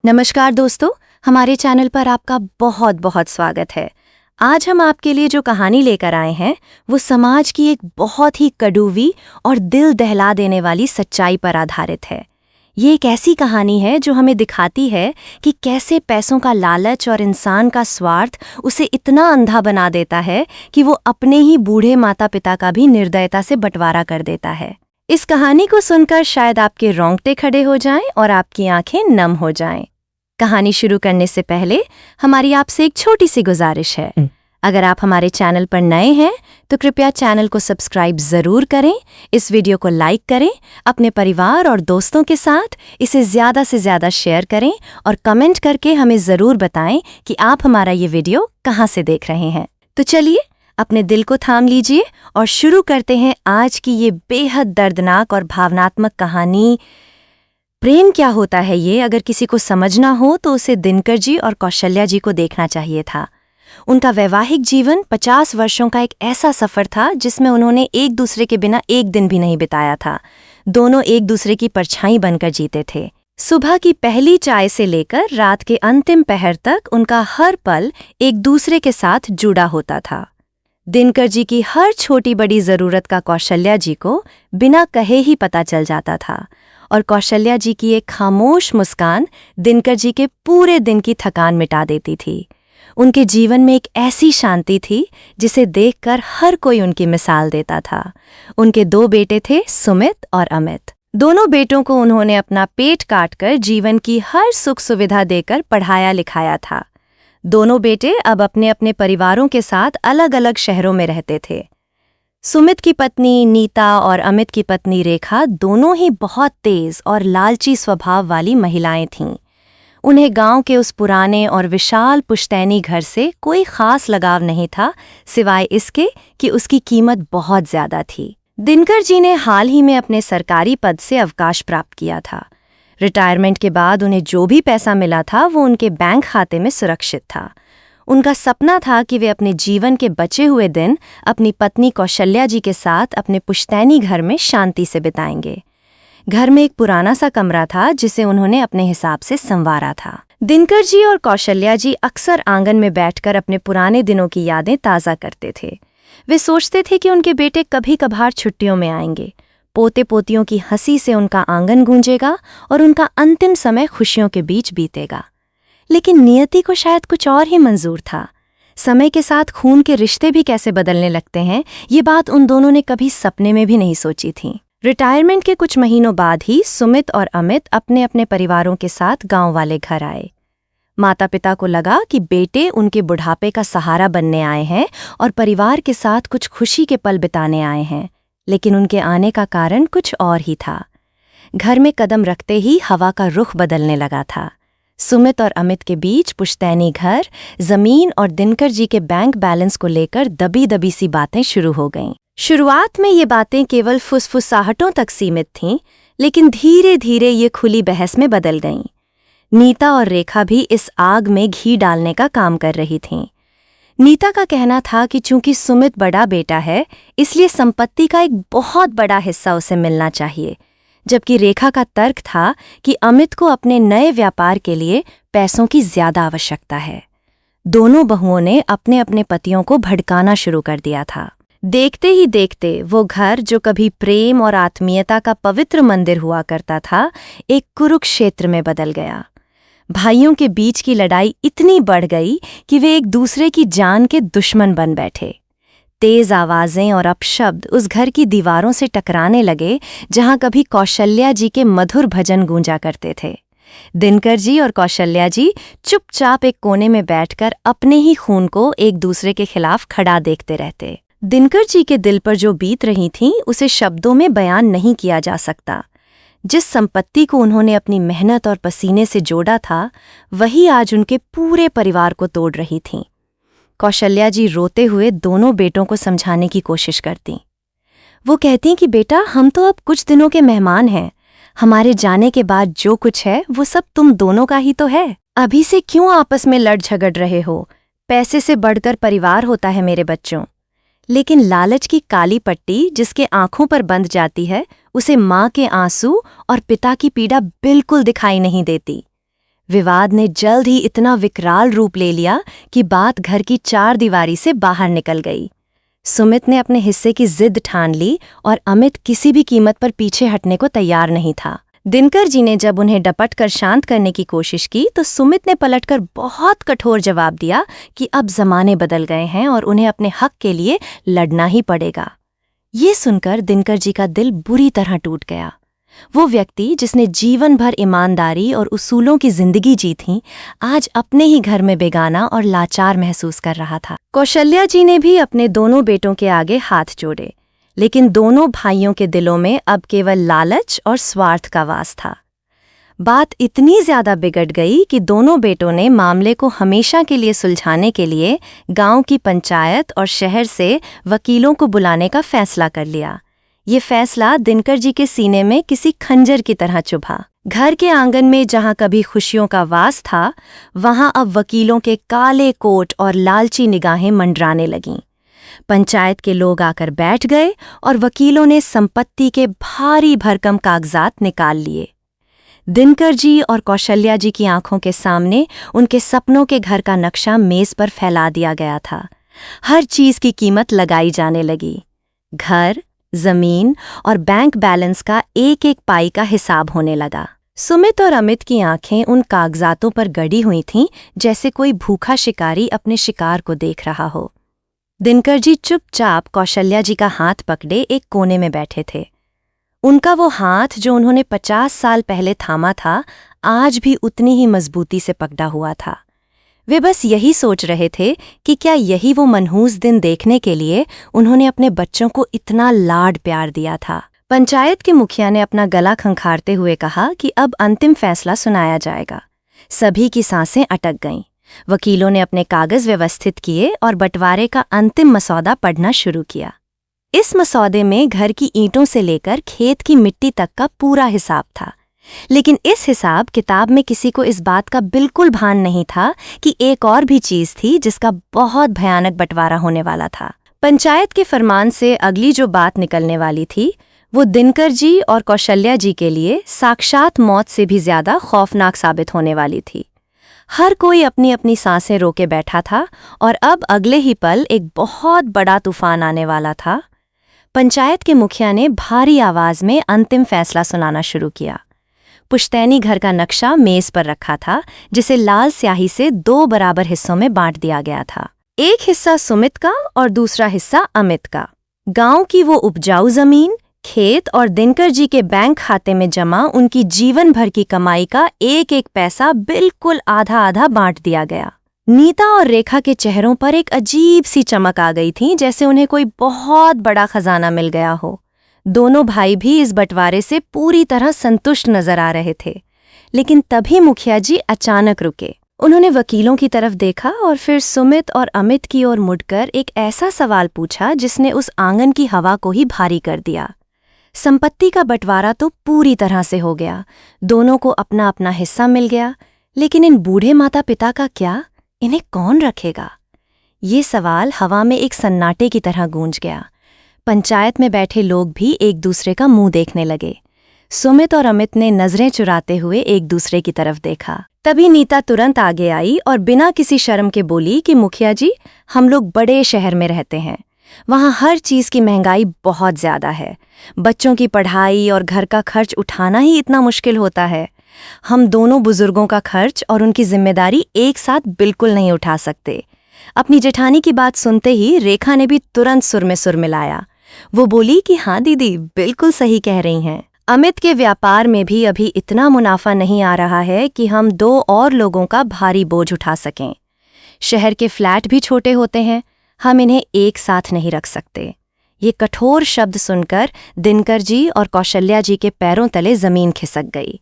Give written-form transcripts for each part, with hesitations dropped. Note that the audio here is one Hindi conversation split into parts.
नमस्कार दोस्तों, हमारे चैनल पर आपका बहुत बहुत स्वागत है। आज हम आपके लिए जो कहानी लेकर आए हैं वो समाज की एक बहुत ही कड़वी और दिल दहला देने वाली सच्चाई पर आधारित है। ये एक ऐसी कहानी है जो हमें दिखाती है कि कैसे पैसों का लालच और इंसान का स्वार्थ उसे इतना अंधा बना देता है कि वो अपने ही बूढ़े माता पिता का भी निर्दयता से बंटवारा कर देता है। इस कहानी को सुनकर शायद आपके रोंगटे खड़े हो जाएं और आपकी आंखें नम हो जाएं। कहानी शुरू करने से पहले हमारी आपसे एक छोटी सी गुजारिश है। अगर आप हमारे चैनल पर नए हैं तो कृपया चैनल को सब्सक्राइब जरूर करें, इस वीडियो को लाइक करें, अपने परिवार और दोस्तों के साथ इसे ज़्यादा से ज़्यादा शेयर करें और कमेंट करके हमें ज़रूर बताएं कि आप हमारा ये वीडियो कहाँ से देख रहे हैं। तो चलिए अपने दिल को थाम लीजिए और शुरू करते हैं आज की ये बेहद दर्दनाक और भावनात्मक कहानी। प्रेम क्या होता है, ये अगर किसी को समझना हो तो उसे दिनकर जी और कौशल्या जी को देखना चाहिए था। उनका वैवाहिक जीवन 50 वर्षों का एक ऐसा सफर था जिसमें उन्होंने एक दूसरे के बिना एक दिन भी नहीं बिताया था। दोनों एक दूसरे की परछाई बनकर जीते थे। सुबह की पहली चाय से लेकर रात के अंतिम पहर तक उनका हर पल एक दूसरे के साथ जुड़ा होता था। दिनकर जी की हर छोटी बड़ी जरूरत का कौशल्या जी को बिना कहे ही पता चल जाता था और कौशल्या जी की एक खामोश मुस्कान दिनकर जी के पूरे दिन की थकान मिटा देती थी। उनके जीवन में एक ऐसी शांति थी जिसे देखकर हर कोई उनकी मिसाल देता था। उनके 2 बेटे थे, सुमित और अमित। दोनों बेटों को उन्होंने अपना पेट काटकर जीवन की हर सुख सुविधा देकर पढ़ाया लिखाया था। दोनों बेटे अब अपने अपने परिवारों के साथ अलग अलग शहरों में रहते थे। सुमित की पत्नी नीता और अमित की पत्नी रेखा दोनों ही बहुत तेज और लालची स्वभाव वाली महिलाएं थीं। उन्हें गांव के उस पुराने और विशाल पुश्तैनी घर से कोई खास लगाव नहीं था, सिवाय इसके कि उसकी कीमत बहुत ज्यादा थी। दिनकर जी ने हाल ही में अपने सरकारी पद से अवकाश प्राप्त किया था। रिटायरमेंट के बाद उन्हें जो भी पैसा मिला था वो उनके बैंक खाते में सुरक्षित था। उनका सपना था कि वे अपने जीवन के बचे हुए दिन अपनी पत्नी कौशल्या जी के साथ अपने पुश्तैनी घर में शांति से बिताएंगे। घर में एक पुराना सा कमरा था जिसे उन्होंने अपने हिसाब से संवारा था। दिनकर जी और कौशल्या जी अक्सर आंगन में बैठकर अपने पुराने दिनों की यादें ताज़ा करते थे। वे सोचते थे कि उनके बेटे कभी कभार छुट्टियों में आएंगे। पोते पोतियों की हंसी से उनका आंगन गूंजेगा और उनका अंतिम समय खुशियों के बीच बीतेगा। लेकिन नियति को शायद कुछ और ही मंजूर था। समय के साथ खून के रिश्ते भी कैसे बदलने लगते हैं, ये बात उन दोनों ने कभी सपने में भी नहीं सोची थी। रिटायरमेंट के कुछ महीनों बाद ही सुमित और अमित अपने अपने परिवारों के साथ गांव वाले घर आए। माता पिता को लगा कि बेटे उनके बुढ़ापे का सहारा बनने आए हैं और परिवार के साथ कुछ खुशी के पल बिताने आए हैं। लेकिन उनके आने का कारण कुछ और ही था। घर में कदम रखते ही हवा का रुख बदलने लगा था। सुमित और अमित के बीच पुश्तैनी घर, जमीन और दिनकर जी के बैंक बैलेंस को लेकर दबी दबी सी बातें शुरू हो गईं। शुरुआत में ये बातें केवल फुसफुसाहटों तक सीमित थीं, लेकिन धीरे धीरे ये खुली बहस में बदल गईं। नीता और रेखा भी इस आग में घी डालने का काम कर रही थीं। नीता का कहना था कि चूंकि सुमित बड़ा बेटा है, इसलिए संपत्ति का एक बहुत बड़ा हिस्सा उसे मिलना चाहिए, जबकि रेखा का तर्क था कि अमित को अपने नए व्यापार के लिए पैसों की ज्यादा आवश्यकता है। दोनों बहुओं ने अपने अपने पतियों को भड़काना शुरू कर दिया था। देखते ही देखते वो घर जो कभी प्रेम और आत्मीयता का पवित्र मंदिर हुआ करता था, एक कुरुक्षेत्र में बदल गया। भाइयों के बीच की लड़ाई इतनी बढ़ गई कि वे एक दूसरे की जान के दुश्मन बन बैठे। तेज आवाजें और अपशब्द उस घर की दीवारों से टकराने लगे जहां कभी कौशल्या जी के मधुर भजन गूंजा करते थे। दिनकर जी और कौशल्या जी चुपचाप एक कोने में बैठकर अपने ही खून को एक दूसरे के खिलाफ खड़ा देखते रहते। दिनकर जी के दिल पर जो बीत रही थीं उसे शब्दों में बयान नहीं किया जा सकता। जिस संपत्ति को उन्होंने अपनी मेहनत और पसीने से जोड़ा था, वही आज उनके पूरे परिवार को तोड़ रही थीं। कौशल्या जी रोते हुए दोनों बेटों को समझाने की कोशिश करती। वो कहती कि बेटा, हम तो अब कुछ दिनों के मेहमान हैं। हमारे जाने के बाद जो कुछ है वो सब तुम दोनों का ही तो है। अभी से क्यों आपस में लड़ झगड़ रहे हो? पैसे से बढ़कर परिवार होता है मेरे बच्चों। लेकिन लालच की काली पट्टी जिसके आंखों पर बंध जाती है, उसे माँ के आंसू और पिता की पीड़ा बिल्कुल दिखाई नहीं देती। विवाद ने जल्द ही इतना विकराल रूप ले लिया कि बात घर की चार दीवारी से बाहर निकल गई। सुमित ने अपने हिस्से की जिद ठान ली और अमित किसी भी कीमत पर पीछे हटने को तैयार नहीं था। दिनकर जी ने जब उन्हें डपट कर शांत करने की कोशिश की तो सुमित ने पलटकर बहुत कठोर जवाब दिया कि अब जमाने बदल गए हैं और उन्हें अपने हक के लिए लड़ना ही पड़ेगा। ये सुनकर दिनकर जी का दिल बुरी तरह टूट गया। वो व्यक्ति जिसने जीवन भर ईमानदारी और उसूलों की जिंदगी जी थी, आज अपने ही घर में बेगाना और लाचार महसूस कर रहा था। कौशल्या जी ने भी अपने दोनों बेटों के आगे हाथ जोड़े, लेकिन दोनों भाइयों के दिलों में अब केवल लालच और स्वार्थ का वास था। बात इतनी ज्यादा बिगड़ गई कि दोनों बेटों ने मामले को हमेशा के लिए सुलझाने के लिए गांव की पंचायत और शहर से वकीलों को बुलाने का फैसला कर लिया। ये फैसला दिनकर जी के सीने में किसी खंजर की तरह चुभा। घर के आंगन में जहां कभी खुशियों का वास था, वहां अब वकीलों के काले कोट और लालची निगाहें मंडराने लगीं। पंचायत के लोग आकर बैठ गए और वकीलों ने संपत्ति के भारी भरकम कागजात निकाल लिए। दिनकर जी और कौशल्या जी की आंखों के सामने उनके सपनों के घर का नक्शा मेज पर फैला दिया गया था। हर चीज की कीमत लगाई जाने लगी। घर, जमीन और बैंक बैलेंस का एक एक पाई का हिसाब होने लगा। सुमित और अमित की आंखें उन कागजातों पर गड़ी हुई थीं जैसे कोई भूखा शिकारी अपने शिकार को देख रहा हो। दिनकर जी चुपचाप कौशल्या जी का हाथ पकड़े एक कोने में बैठे थे। उनका वो हाथ जो उन्होंने 50 साल पहले थामा था, आज भी उतनी ही मजबूती से पकड़ा हुआ था। वे बस यही सोच रहे थे कि क्या यही वो मनहूस दिन देखने के लिए उन्होंने अपने बच्चों को इतना लाड प्यार दिया था। पंचायत के मुखिया ने अपना गला खंखारते हुए कहा कि अब अंतिम फैसला सुनाया जाएगा। सभी की सांसें अटक गईं। वकीलों ने अपने कागज व्यवस्थित किए और बंटवारे का अंतिम मसौदा पढ़ना शुरू किया। इस मसौदे में घर की ईंटों से लेकर खेत की मिट्टी तक का पूरा हिसाब था, लेकिन इस हिसाब किताब में किसी को इस बात का बिल्कुल भान नहीं था कि एक और भी चीज थी जिसका बहुत भयानक बंटवारा होने वाला था। पंचायत के फरमान से अगली जो बात निकलने वाली थी, वो दिनकर जी और कौशल्या जी के लिए साक्षात मौत से भी ज्यादा खौफनाक साबित होने वाली थी। हर कोई अपनी अपनी सांसें रोके बैठा था और अब अगले ही पल एक बहुत बड़ा तूफान आने वाला था। पंचायत के मुखिया ने भारी आवाज में अंतिम फैसला सुनाना शुरू किया। पुश्तैनी घर का नक्शा मेज पर रखा था, जिसे लाल स्याही से 2 बराबर हिस्सों में बांट दिया गया था। एक हिस्सा सुमित का और दूसरा हिस्सा अमित का। गांव की वो उपजाऊ जमीन, खेत और दिनकर जी के बैंक खाते में जमा उनकी जीवन भर की कमाई का एक एक पैसा बिल्कुल आधा आधा बांट दिया गया। नीता और रेखा के चेहरों पर एक अजीब सी चमक आ गई थी, जैसे उन्हें कोई बहुत बड़ा खजाना मिल गया हो। दोनों भाई भी इस बंटवारे से पूरी तरह संतुष्ट नजर आ रहे थे, लेकिन तभी मुखिया जी अचानक रुके। उन्होंने वकीलों की तरफ देखा और फिर सुमित और अमित की ओर मुड़कर एक ऐसा सवाल पूछा जिसने उस आंगन की हवा को ही भारी कर दिया। संपत्ति का बंटवारा तो पूरी तरह से हो गया, दोनों को अपना अपना हिस्सा मिल गया, लेकिन इन बूढ़े माता पिता का क्या? इन्हें कौन रखेगा? ये सवाल हवा में एक सन्नाटे की तरह गूंज गया। पंचायत में बैठे लोग भी एक दूसरे का मुंह देखने लगे। सुमित और अमित ने नजरें चुराते हुए एक दूसरे की तरफ देखा। तभी नीता तुरंत आगे आई और बिना किसी शर्म के बोली कि मुखिया जी, हम लोग बड़े शहर में रहते हैं, वहाँ हर चीज की महंगाई बहुत ज्यादा है। बच्चों की पढ़ाई और घर का खर्च उठाना ही इतना मुश्किल होता है। हम दोनों बुजुर्गों का खर्च और उनकी जिम्मेदारी एक साथ बिल्कुल नहीं उठा सकते। अपनी जेठानी की बात सुनते ही रेखा ने भी तुरंत सुर में सुर मिलाया। वो बोली कि हाँ दीदी, बिल्कुल सही कह रही हैं। अमित के व्यापार में भी अभी इतना मुनाफा नहीं आ रहा है कि हम 2 और लोगों का भारी बोझ उठा सकें। शहर के फ्लैट भी छोटे होते हैं, हम इन्हें एक साथ नहीं रख सकते। ये कठोर शब्द सुनकर दिनकर जी और कौशल्या जी के पैरों तले जमीन खिसक गई।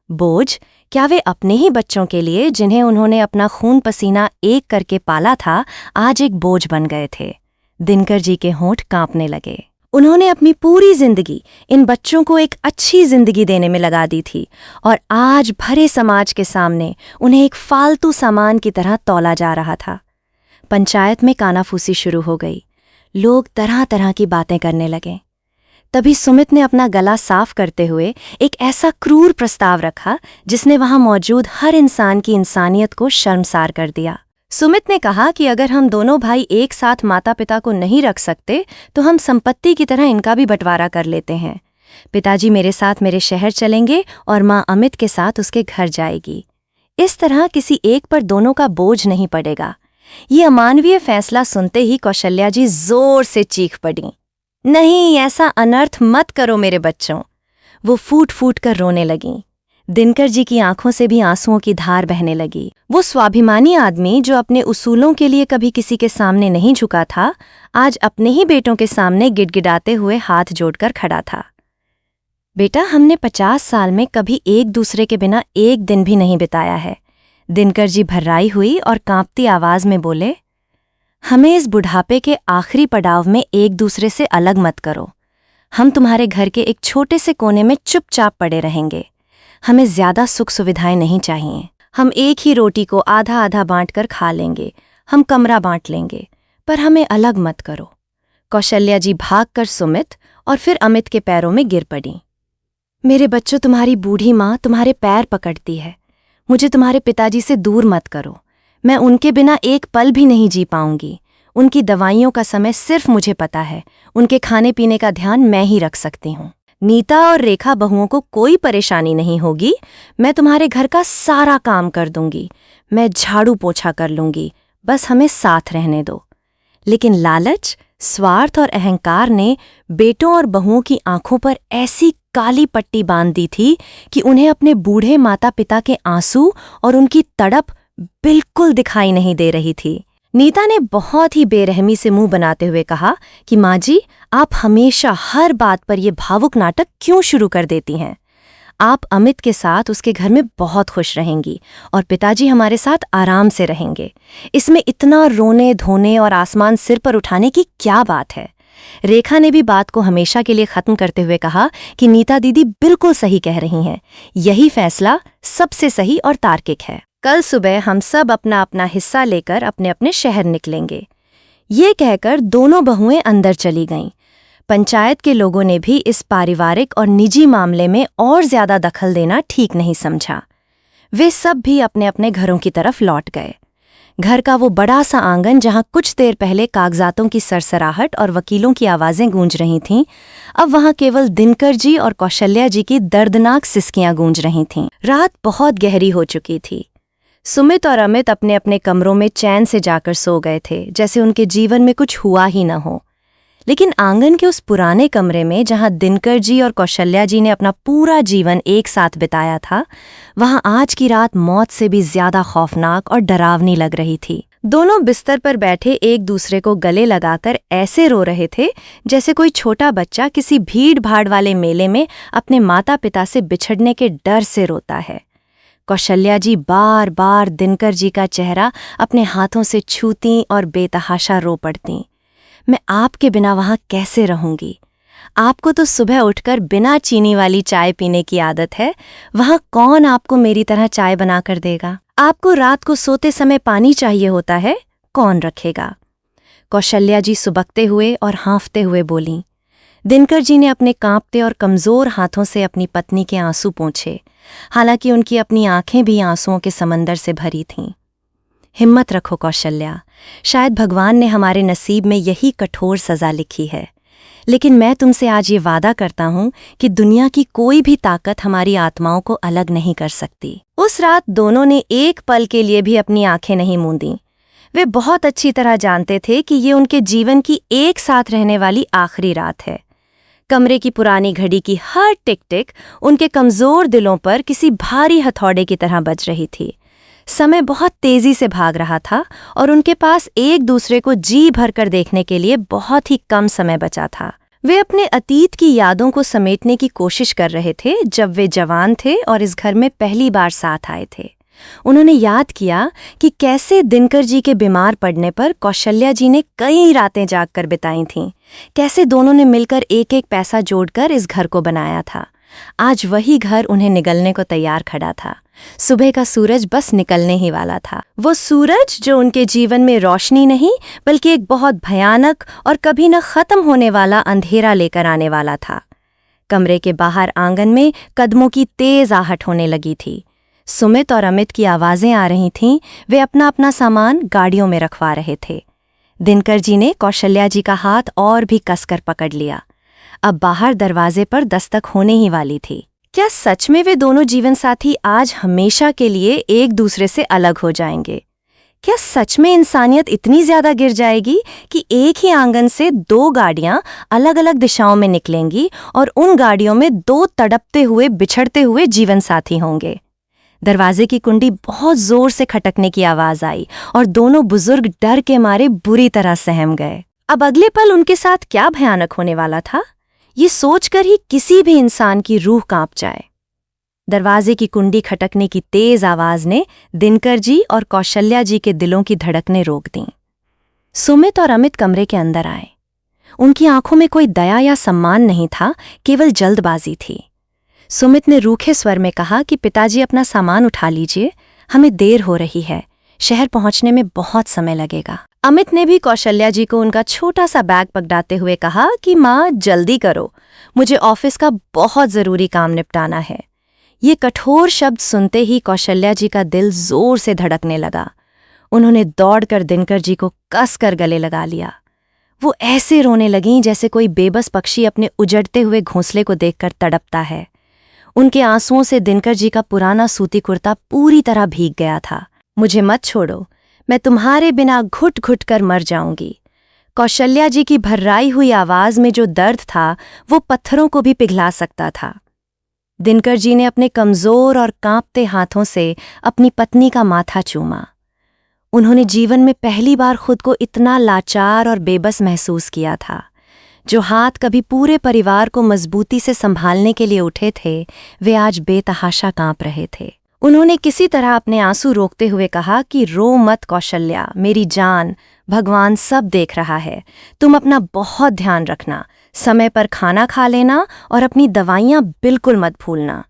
बोझ? क्या वे अपने ही बच्चों के लिए, जिन्हें उन्होंने अपना खून पसीना एक करके पाला था, आज एक बोझ बन गए थे? दिनकर जी के होंठ कांपने लगे। उन्होंने अपनी पूरी जिंदगी इन बच्चों को एक अच्छी जिंदगी देने में लगा दी थी और आज भरे समाज के सामने उन्हें एक फालतू सामान की तरह तौला जा रहा था। पंचायत में कानाफूसी शुरू हो गई। लोग तरह तरह की बातें करने लगे। तभी सुमित ने अपना गला साफ करते हुए एक ऐसा क्रूर प्रस्ताव रखा जिसने वहां मौजूद हर इंसान की इंसानियत को शर्मसार कर दिया। सुमित ने कहा कि अगर हम दोनों भाई एक साथ माता पिता को नहीं रख सकते तो हम संपत्ति की तरह इनका भी बंटवारा कर लेते हैं। पिताजी मेरे साथ मेरे शहर चलेंगे और माँ अमित के साथ उसके घर जाएगी। इस तरह किसी एक पर दोनों का बोझ नहीं पड़ेगा। ये अमानवीय फैसला सुनते ही कौशल्या जी जोर से चीख पड़ी। नहीं, ऐसा अनर्थ मत करो मेरे बच्चों। वो फूट फूट कर रोने लगीं। दिनकर जी की आंखों से भी आंसुओं की धार बहने लगी। वो स्वाभिमानी आदमी जो अपने उसूलों के लिए कभी किसी के सामने नहीं झुका था, आज अपने ही बेटों के सामने गिड़गिड़ाते हुए हाथ जोड़कर खड़ा था। बेटा, हमने 50 साल में कभी एक दूसरे के बिना एक दिन भी नहीं बिताया है। दिनकर जी भर्राई हुई और कांपती आवाज में बोले, हमें इस बुढ़ापे के आखिरी पड़ाव में एक दूसरे से अलग मत करो। हम तुम्हारे घर के एक छोटे से कोने में चुपचाप पड़े रहेंगे। हमें ज्यादा सुख सुविधाएं नहीं चाहिए। हम एक ही रोटी को आधा आधा बांटकर खा लेंगे। हम कमरा बांट लेंगे, पर हमें अलग मत करो। कौशल्या जी भागकर सुमित और फिर अमित के पैरों में गिर पड़ी। मेरे बच्चों, तुम्हारी बूढ़ी माँ तुम्हारे पैर पकड़ती है। मुझे तुम्हारे पिताजी से दूर मत करो। मैं उनके बिना एक पल भी नहीं जी पाऊंगी। उनकी दवाइयों का समय सिर्फ मुझे पता है। उनके खाने पीने का ध्यान मैं ही रख सकती हूँ। नीता और रेखा बहुओं को कोई परेशानी नहीं होगी। मैं तुम्हारे घर का सारा काम कर दूंगी। मैं झाड़ू पोछा कर लूंगी। बस हमें साथ रहने दो। लेकिन लालच, स्वार्थ और अहंकार ने बेटों और बहुओं की आंखों पर ऐसी काली पट्टी बांध दी थी कि उन्हें अपने बूढ़े माता पिता के आंसू और उनकी तड़प बिल्कुल दिखाई नहीं दे रही थी। नीता ने बहुत ही बेरहमी से मुंह बनाते हुए कहा कि माँ जी, आप हमेशा हर बात पर ये भावुक नाटक क्यों शुरू कर देती हैं? आप अमित के साथ उसके घर में बहुत खुश रहेंगी और पिताजी हमारे साथ आराम से रहेंगे। इसमें इतना रोने धोने और आसमान सिर पर उठाने की क्या बात है? रेखा ने भी बात को हमेशा के लिए खत्म करते हुए कहा कि नीता दीदी बिल्कुल सही कह रही हैं। यही फैसला सबसे सही और तार्किक है। कल सुबह हम सब अपना अपना हिस्सा लेकर अपने अपने शहर निकलेंगे। ये कहकर दोनों बहुएं अंदर चली गईं। पंचायत के लोगों ने भी इस पारिवारिक और निजी मामले में और ज्यादा दखल देना ठीक नहीं समझा। वे सब भी अपने अपने घरों की तरफ लौट गए। घर का वो बड़ा सा आंगन जहां कुछ देर पहले कागजातों की सरसराहट और वकीलों की आवाजें गूंज रही थीं, अब वहां केवल दिनकर जी और कौशल्या जी की दर्दनाक सिसकियां गूंज रही थीं। रात बहुत गहरी हो चुकी थी। सुमित और अमित अपने अपने कमरों में चैन से जाकर सो गए थे, जैसे उनके जीवन में कुछ हुआ ही न हो। लेकिन आंगन के उस पुराने कमरे में जहां दिनकर जी और कौशल्या जी ने अपना पूरा जीवन एक साथ बिताया था, वहां आज की रात मौत से भी ज्यादा खौफनाक और डरावनी लग रही थी। दोनों बिस्तर पर बैठे एक दूसरे को गले लगाकर ऐसे रो रहे थे जैसे कोई छोटा बच्चा किसी भीड़ भाड़ वाले मेले में अपने माता पिता से बिछड़ने के डर से रोता है। कौशल्या जी बार बार दिनकर जी का चेहरा अपने हाथों से छूती और बेतहाशा रो पड़ती। मैं आपके बिना वहां कैसे रहूंगी? आपको तो सुबह उठकर बिना चीनी वाली चाय पीने की आदत है। वहां कौन आपको मेरी तरह चाय बनाकर देगा? आपको रात को सोते समय पानी चाहिए होता है, कौन रखेगा? कौशल्या जी सुबकते हुए और हाँफते हुए बोलीं। दिनकर जी ने अपने कांपते और कमजोर हाथों से अपनी पत्नी के आंसू पोंछे, हालांकि उनकी अपनी आंखें भी आंसुओं के समंदर से भरी थीं। हिम्मत रखो कौशल्या, शायद भगवान ने हमारे नसीब में यही कठोर सजा लिखी है। लेकिन मैं तुमसे आज ये वादा करता हूँ कि दुनिया की कोई भी ताकत हमारी आत्माओं को अलग नहीं कर सकती। उस रात दोनों ने एक पल के लिए भी अपनी आंखें नहीं मूंदी। वे बहुत अच्छी तरह जानते थे कि ये उनके जीवन की एक साथ रहने वाली आखिरी रात है। कमरे की पुरानी घड़ी की हर टिक टिक उनके कमजोर दिलों पर किसी भारी हथौड़े की तरह बज रही थी। समय बहुत तेजी से भाग रहा था और उनके पास एक दूसरे को जी भरकर देखने के लिए बहुत ही कम समय बचा था। वे अपने अतीत की यादों को समेटने की कोशिश कर रहे थे जब वे जवान थे और इस घर में पहली बार साथ आए थे। उन्होंने याद किया कि कैसे दिनकर जी के बीमार पड़ने पर कौशल्या जी ने कई रातें जागकर बिताई थीं, कैसे दोनों ने मिलकर एक एक पैसा जोड़कर इस घर को बनाया था। आज वही घर उन्हें निगलने को तैयार खड़ा था। सुबह का सूरज बस निकलने ही वाला था। वो सूरज जो उनके जीवन में रोशनी नहीं बल्कि एक बहुत भयानक और कभी न खत्म होने वाला अंधेरा लेकर आने वाला था। कमरे के बाहर आंगन में कदमों की तेज आहट होने लगी थी। सुमित और अमित की आवाजें आ रही थीं। वे अपना अपना सामान गाड़ियों में रखवा रहे थे। दिनकर जी ने कौशल्या जी का हाथ और भी कसकर पकड़ लिया। अब बाहर दरवाजे पर दस्तक होने ही वाली थी। क्या सच में वे दोनों जीवनसाथी आज हमेशा के लिए एक दूसरे से अलग हो जाएंगे? क्या सच में इंसानियत इतनी ज्यादा गिर जाएगी कि एक ही आंगन से दो गाड़ियां अलग अलग दिशाओं में निकलेंगी और उन गाड़ियों में दो तड़पते हुए बिछड़ते हुए जीवनसाथी होंगे? दरवाजे की कुंडी बहुत जोर से खटकने की आवाज आई और दोनों बुजुर्ग डर के मारे बुरी तरह सहम गए। अब अगले पल उनके साथ क्या भयानक होने वाला था, ये सोचकर ही किसी भी इंसान की रूह कांप जाए। दरवाजे की कुंडी खटकने की तेज आवाज ने दिनकर जी और कौशल्या जी के दिलों की धड़कनें रोक दीं। सुमित और अमित कमरे के अंदर आए। उनकी आंखों में कोई दया या सम्मान नहीं था, केवल जल्दबाजी थी। सुमित ने रूखे स्वर में कहा कि पिताजी अपना सामान उठा लीजिए, हमें देर हो रही है, शहर पहुंचने में बहुत समय लगेगा। अमित ने भी कौशल्या जी को उनका छोटा सा बैग पकड़ाते हुए कहा कि माँ जल्दी करो, मुझे ऑफिस का बहुत जरूरी काम निपटाना है। ये कठोर शब्द सुनते ही कौशल्या जी का दिल जोर से धड़कने लगा। उन्होंने दौड़कर दिनकर जी को कसकर गले लगा लिया। वो ऐसे रोने लगीं जैसे कोई बेबस पक्षी अपने उजड़ते हुए घोंसले को देखकर तड़पता है। उनके आंसुओं से दिनकर जी का पुराना सूती कुर्ता पूरी तरह भीग गया था। मुझे मत छोड़ो, मैं तुम्हारे बिना घुट घुट कर मर जाऊंगी। कौशल्या जी की भर्राई हुई आवाज में जो दर्द था वो पत्थरों को भी पिघला सकता था। दिनकर जी ने अपने कमजोर और कांपते हाथों से अपनी पत्नी का माथा चूमा। उन्होंने जीवन में पहली बार खुद को इतना लाचार और बेबस महसूस किया था। जो हाथ कभी पूरे परिवार को मजबूती से संभालने के लिए उठे थे, वे आज बेतहाशा कांप रहे थे। उन्होंने किसी तरह अपने आंसू रोकते हुए कहा कि रो मत कौशल्या, मेरी जान, भगवान सब देख रहा है। तुम अपना बहुत ध्यान रखना, समय पर खाना खा लेना और अपनी दवाइयाँ बिल्कुल मत भूलना।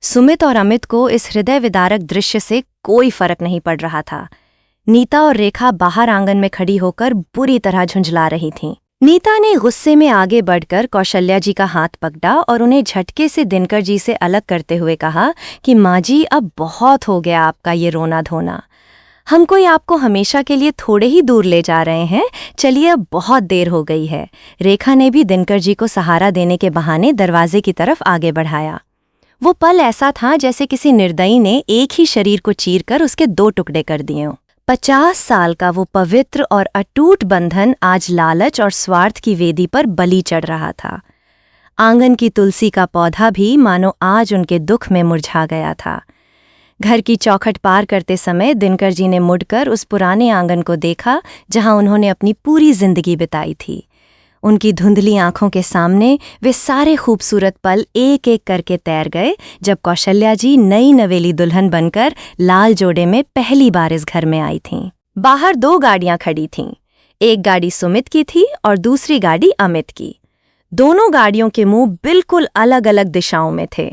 सुमित और अमित को इस हृदय विदारक दृश्य से कोई फर्क नहीं पड़ रहा था। नीता और रेखा बाहर आंगन में खड़ी होकर बुरी तरह झुंझला रही थीं। नीता ने गुस्से में आगे बढ़कर कौशल्या जी का हाथ पकड़ा और उन्हें झटके से दिनकर जी से अलग करते हुए कहा कि माँ जी, अब बहुत हो गया आपका ये रोना धोना। हम कोई आपको हमेशा के लिए थोड़े ही दूर ले जा रहे हैं, चलिए अब बहुत देर हो गई है। रेखा ने भी दिनकर जी को सहारा देने के बहाने दरवाजे की तरफ आगे बढ़ाया। वो पल ऐसा था जैसे किसी निर्दयी ने एक ही शरीर को चीरकर उसके दो टुकड़े कर दिए हों। 50 साल का वो पवित्र और अटूट बंधन आज लालच और स्वार्थ की वेदी पर बलि चढ़ रहा था। आंगन की तुलसी का पौधा भी मानो आज उनके दुख में मुरझा गया था। घर की चौखट पार करते समय दिनकर जी ने मुड़कर उस पुराने आंगन को देखा जहां उन्होंने अपनी पूरी जिंदगी बिताई थी। उनकी धुंधली आंखों के सामने वे सारे खूबसूरत पल एक एक करके तैर गए जब कौशल्या जी नई नवेली दुल्हन बनकर लाल जोड़े में पहली बार इस घर में आई थीं। बाहर 2 गाड़ियां खड़ी थीं। एक गाड़ी सुमित की थी और दूसरी गाड़ी अमित की। दोनों गाड़ियों के मुंह बिल्कुल अलग अलग दिशाओं में थे।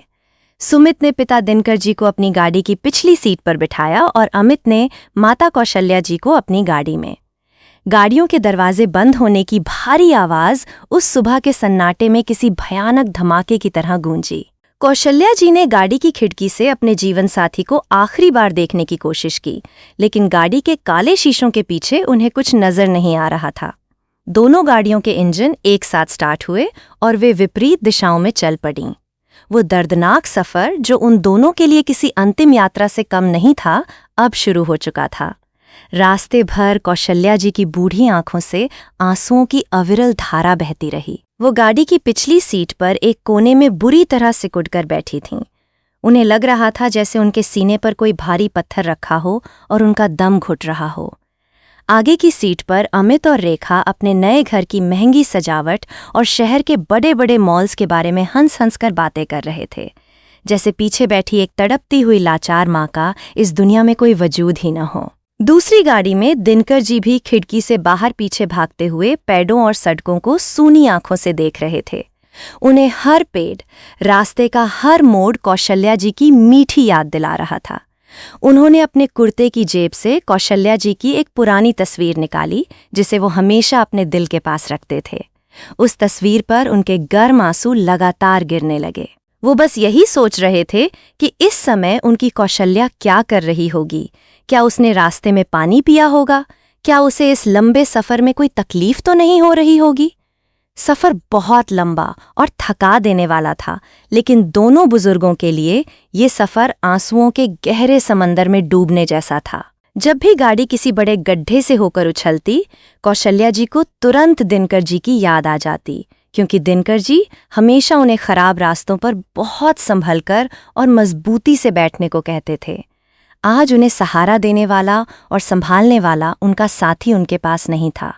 सुमित ने पिता दिनकर जी को अपनी गाड़ी की पिछली सीट पर बिठाया और अमित ने माता कौशल्या जी को अपनी गाड़ी में। गाड़ियों के दरवाजे बंद होने की भारी आवाज उस सुबह के सन्नाटे में किसी भयानक धमाके की तरह गूंजी। कौशल्या जी ने गाड़ी की खिड़की से अपने जीवन साथी को आखिरी बार देखने की कोशिश की, लेकिन गाड़ी के काले शीशों के पीछे उन्हें कुछ नजर नहीं आ रहा था। दोनों गाड़ियों के इंजन एक साथ स्टार्ट हुए और वे विपरीत दिशाओं में चल पड़ीं। वो दर्दनाक सफर, जो उन दोनों के लिए किसी अंतिम यात्रा से कम नहीं था, अब शुरू हो चुका था। रास्ते भर कौशल्या जी की बूढ़ी आंखों से आंसुओं की अविरल धारा बहती रही। वो गाड़ी की पिछली सीट पर एक कोने में बुरी तरह सिकुड़कर बैठी थीं। उन्हें लग रहा था जैसे उनके सीने पर कोई भारी पत्थर रखा हो और उनका दम घुट रहा हो। आगे की सीट पर अमित और रेखा अपने नए घर की महंगी सजावट और शहर के बड़े बड़े मॉल्स के बारे में हंस हंस कर बातें कर रहे थे, जैसे पीछे बैठी एक तड़पती हुई लाचार माँ का इस दुनिया में कोई वजूद ही न हो। दूसरी गाड़ी में दिनकर जी भी खिड़की से बाहर पीछे भागते हुए पेड़ों और सड़कों को सूनी आंखों से देख रहे थे। उन्हें हर पेड़, रास्ते का हर मोड़ कौशल्या जी की मीठी याद दिला रहा था। उन्होंने अपने कुर्ते की जेब से कौशल्या जी की एक पुरानी तस्वीर निकाली जिसे वो हमेशा अपने दिल के पास रखते थे। उस तस्वीर पर उनके गर्म आंसू लगातार गिरने लगे। वो बस यही सोच रहे थे कि इस समय उनकी कौशल्या क्या कर रही होगी। क्या उसने रास्ते में पानी पिया होगा? क्या उसे इस लंबे सफर में कोई तकलीफ तो नहीं हो रही होगी? सफर बहुत लंबा और थका देने वाला था, लेकिन दोनों बुजुर्गों के लिए ये सफर आंसुओं के गहरे समंदर में डूबने जैसा था। जब भी गाड़ी किसी बड़े गड्ढे से होकर उछलती, कौशल्या जी को तुरंत दिनकर जी की याद आ जाती, क्योंकि दिनकर जी हमेशा उन्हें खराब रास्तों पर बहुत संभलकर और मजबूती से बैठने को कहते थे। आज उन्हें सहारा देने वाला और संभालने वाला उनका साथी उनके पास नहीं था।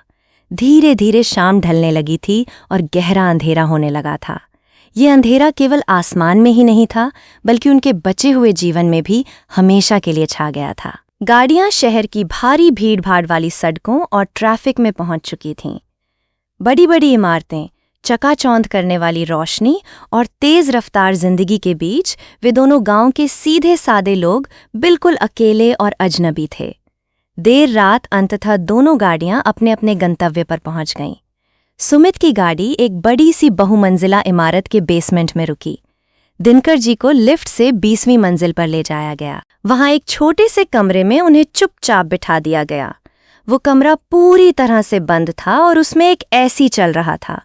धीरे धीरे शाम ढलने लगी थी और गहरा अंधेरा होने लगा था। ये अंधेरा केवल आसमान में ही नहीं था, बल्कि उनके बचे हुए जीवन में भी हमेशा के लिए छा गया था। गाड़ियां शहर की भारी भीड़-भाड़ वाली सड़कों और ट्रैफिक में पहुंच चुकी थीं। बड़ी बड़ी इमारतें, चकाचौंध करने वाली रोशनी और तेज रफ्तार जिंदगी के बीच वे दोनों गांव के सीधे सादे लोग बिल्कुल अकेले और अजनबी थे। देर रात अंततः दोनों गाड़ियां अपने अपने गंतव्य पर पहुंच गईं। सुमित की गाड़ी एक बड़ी सी बहुमंजिला इमारत के बेसमेंट में रुकी। दिनकर जी को लिफ्ट से 20वीं मंजिल पर ले जाया गया। वहां एक छोटे से कमरे में उन्हें चुपचाप बिठा दिया गया। वो कमरा पूरी तरह से बंद था और उसमें एक एसी चल रहा था।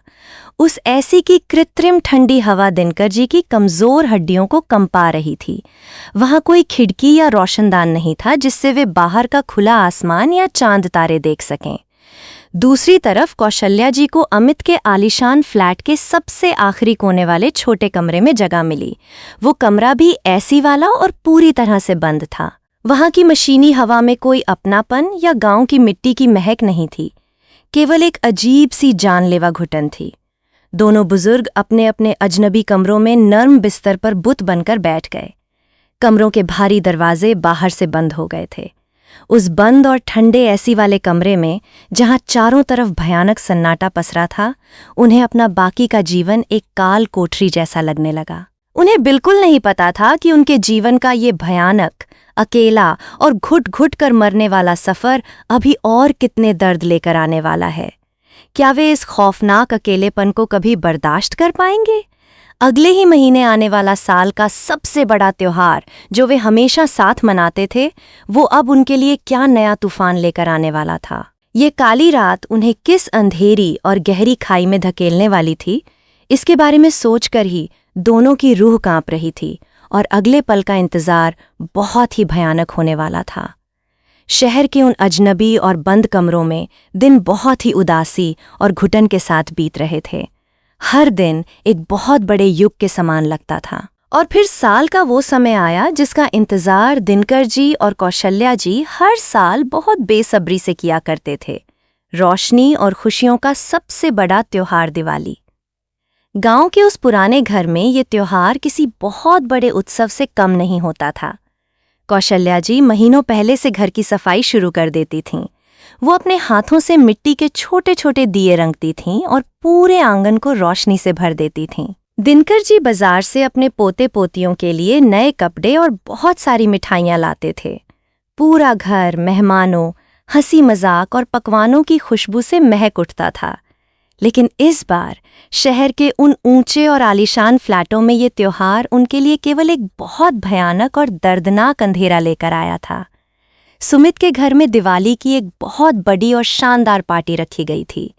उस एसी की कृत्रिम ठंडी हवा दिनकर जी की कमजोर हड्डियों को कंपा रही थी। वहां कोई खिड़की या रोशनदान नहीं था जिससे वे बाहर का खुला आसमान या चांद तारे देख सकें। दूसरी तरफ कौशल्या जी को अमित के आलीशान फ्लैट के सबसे आखिरी कोने वाले छोटे कमरे में जगह मिली। वो कमरा भी एसी वाला और पूरी तरह से बंद था। वहां की मशीनी हवा में कोई अपनापन या गांव की मिट्टी की महक नहीं थी, केवल एक अजीब सी जानलेवा घुटन थी। दोनों बुजुर्ग अपने अपने अजनबी कमरों में नर्म बिस्तर पर बुत बनकर बैठ गए। कमरों के भारी दरवाजे बाहर से बंद हो गए थे। उस बंद और ठंडे एसी वाले कमरे में, जहां चारों तरफ भयानक सन्नाटा पसरा था, उन्हें अपना बाकी का जीवन एक काल कोठरी जैसा लगने लगा। उन्हें बिल्कुल नहीं पता था कि उनके जीवन का ये भयानक, अकेला और घुट-घुट कर मरने वाला सफर अभी और कितने दर्द लेकर आने वाला है। क्या वे इस खौफनाक अकेलेपन को कभी बर्दाश्त कर पाएंगे? अगले ही महीने आने वाला साल का सबसे बड़ा त्योहार जो वे हमेशा साथ मनाते थे, वो अब उनके लिए क्या नया तूफान लेकर आने वाला था। ये काली रात उन्हें किस अंधेरी और गहरी खाई में धकेलने वाली थी, इसके बारे में सोचकर ही दोनों की रूह कांप रही थी और अगले पल का इंतजार बहुत ही भयानक होने वाला था। शहर के उन अजनबी और बंद कमरों में दिन बहुत ही उदासी और घुटन के साथ बीत रहे थे। हर दिन एक बहुत बड़े युग के समान लगता था। और फिर साल का वो समय आया जिसका इंतजार दिनकर जी और कौशल्या जी हर साल बहुत बेसब्री से किया करते थे। रोशनी और खुशियों का सबसे बड़ा त्योहार दिवाली। गांव के उस पुराने घर में ये त्योहार किसी बहुत बड़े उत्सव से कम नहीं होता था। कौशल्या जी महीनों पहले से घर की सफाई शुरू कर देती थीं। वो अपने हाथों से मिट्टी के छोटे छोटे दिए रंगती थीं और पूरे आंगन को रोशनी से भर देती थीं। दिनकर जी बाजार से अपने पोते पोतियों के लिए नए कपड़े और बहुत सारी मिठाइयाँ लाते थे। पूरा घर मेहमानों, हंसी मजाक और पकवानों की खुशबू से महक उठता था। लेकिन इस बार शहर के उन ऊंचे और आलीशान फ्लैटों में ये त्योहार उनके लिए केवल एक बहुत भयानक और दर्दनाक अंधेरा लेकर आया था। सुमित के घर में दिवाली की एक बहुत बड़ी और शानदार पार्टी रखी गई थी।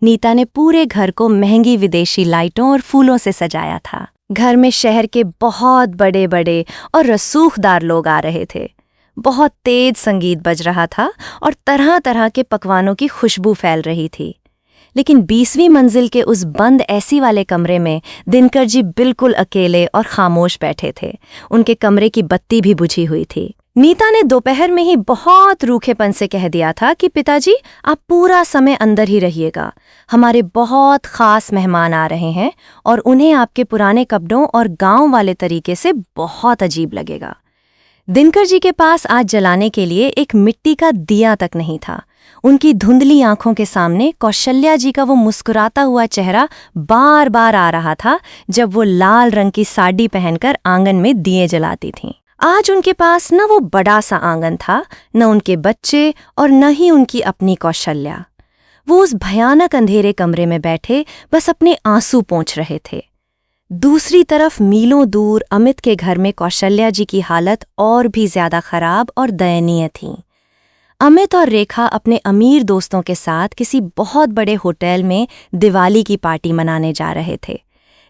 नीता ने पूरे घर को महंगी विदेशी लाइटों और फूलों से सजाया था। घर में शहर के बहुत बड़े बड़े और रसूखदार लोग आ रहे थे। बहुत तेज संगीत बज रहा था और तरह तरह के पकवानों की खुशबू फैल रही थी। लेकिन 20वीं मंजिल के उस बंद एसी वाले कमरे में दिनकर जी बिल्कुल अकेले और खामोश बैठे थे। उनके कमरे की बत्ती भी बुझी हुई थी। नीता ने दोपहर में ही बहुत रूखेपन से कह दिया था कि पिताजी, आप पूरा समय अंदर ही रहिएगा। हमारे बहुत खास मेहमान आ रहे हैं और उन्हें आपके पुराने कपड़ों और गांव वाले तरीके से बहुत अजीब लगेगा। दिनकर जी के पास आज जलाने के लिए एक मिट्टी का दिया तक नहीं था। उनकी धुंधली आंखों के सामने कौशल्या जी का वो मुस्कुराता हुआ चेहरा बार बार आ रहा था जब वो लाल रंग की साड़ी पहनकर आंगन में दिए जलाती थीं। आज उनके पास न वो बड़ा सा आंगन था, न उनके बच्चे और न ही उनकी अपनी कौशल्या। वो उस भयानक अंधेरे कमरे में बैठे बस अपने आंसू पोंछ रहे थे। दूसरी तरफ मीलों दूर अमित के घर में कौशल्या जी की हालत और भी ज्यादा खराब और दयनीय थी। अमित और रेखा अपने अमीर दोस्तों के साथ किसी बहुत बड़े होटल में दिवाली की पार्टी मनाने जा रहे थे।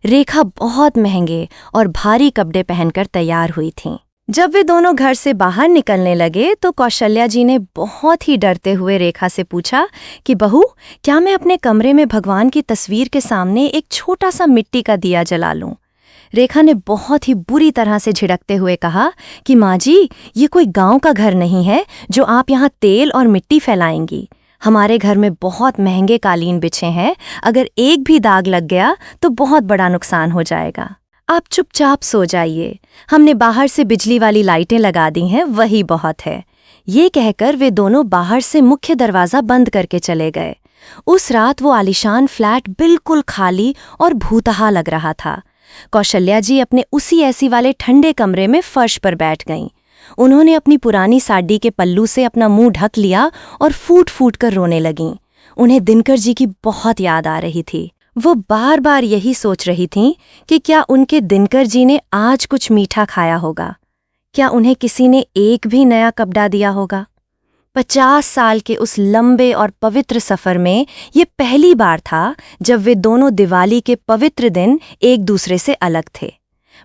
रेखा बहुत महंगे और भारी कपड़े पहनकर तैयार हुई थीं। जब वे दोनों घर से बाहर निकलने लगे तो कौशल्या जी ने बहुत ही डरते हुए रेखा से पूछा कि बहू, क्या मैं अपने कमरे में भगवान की तस्वीर के सामने एक छोटा सा मिट्टी का दिया जला लूं? रेखा ने बहुत ही बुरी तरह से झिड़कते हुए कहा कि माँ जी, ये कोई गांव का घर नहीं है जो आप यहाँ तेल और मिट्टी फैलाएंगी। हमारे घर में बहुत महंगे कालीन बिछे हैं, अगर एक भी दाग लग गया तो बहुत बड़ा नुकसान हो जाएगा। आप चुपचाप सो जाइए, हमने बाहर से बिजली वाली लाइटें लगा दी हैं, वही बहुत है। ये कहकर वे दोनों बाहर से मुख्य दरवाज़ा बंद करके चले गए। उस रात वो आलीशान फ्लैट बिल्कुल खाली और भूतहा लग रहा था। कौशल्या जी अपने उसी एसी वाले ठंडे कमरे में फर्श पर बैठ गईं। उन्होंने अपनी पुरानी साड़ी के पल्लू से अपना मुंह ढक लिया और फूट फूट कर रोने लगीं। उन्हें दिनकर जी की बहुत याद आ रही थी। वो बार बार यही सोच रही थीं कि क्या उनके दिनकर जी ने आज कुछ मीठा खाया होगा, क्या उन्हें किसी ने एक भी नया कपड़ा दिया होगा। 50 साल के उस लंबे और पवित्र सफर में ये पहली बार था जब वे दोनों दिवाली के पवित्र दिन एक दूसरे से अलग थे।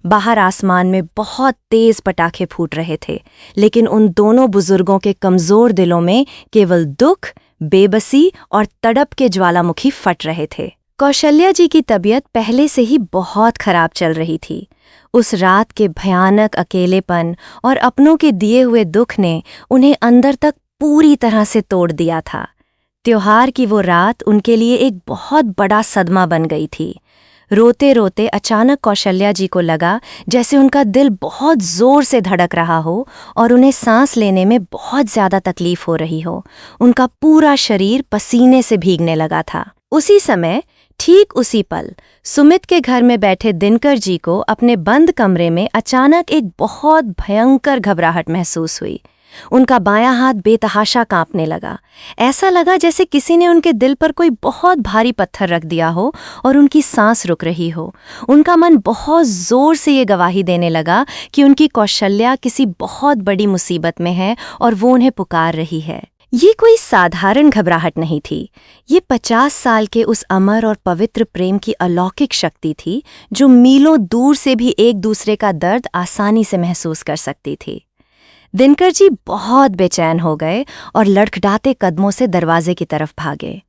बाहर आसमान में बहुत तेज पटाखे फूट रहे थे, लेकिन उन दोनों बुजुर्गों के कमजोर दिलों में केवल दुख, बेबसी और तड़प के ज्वालामुखी फट रहे थे। कौशल्या जी की तबीयत पहले से ही बहुत खराब चल रही थी। उस रात के भयानक अकेलेपन और अपनों के दिए हुए दुख ने उन्हें अंदर तक पूरी तरह से तोड़ दिया था। त्योहार की वो रात उनके लिए एक बहुत बड़ा सदमा बन गई थी। रोते रोते अचानक कौशल्या जी को लगा जैसे उनका दिल बहुत जोर से धड़क रहा हो और उन्हें सांस लेने में बहुत ज्यादा तकलीफ हो रही हो। उनका पूरा शरीर पसीने से भीगने लगा था। उसी समय, ठीक उसी पल, सुमित के घर में बैठे दिनकर जी को अपने बंद कमरे में अचानक एक बहुत भयंकर घबराहट महसूस हुई। उनका बायां हाथ बेतहाशा कांपने लगा। ऐसा लगा जैसे किसी ने उनके दिल पर कोई बहुत भारी पत्थर रख दिया हो और उनकी सांस रुक रही हो। उनका मन बहुत जोर से ये गवाही देने लगा कि उनकी कौशल्या किसी बहुत बड़ी मुसीबत में है और वो उन्हें पुकार रही है। ये कोई साधारण घबराहट नहीं थी। ये 50 साल के उस अमर और पवित्र प्रेम की अलौकिक शक्ति थी जो मीलों दूर से भी एक दूसरे का दर्द आसानी से महसूस कर सकती थी। दिनकर जी बहुत बेचैन हो गए और लड़खड़ाते कदमों से दरवाजे की तरफ भागे।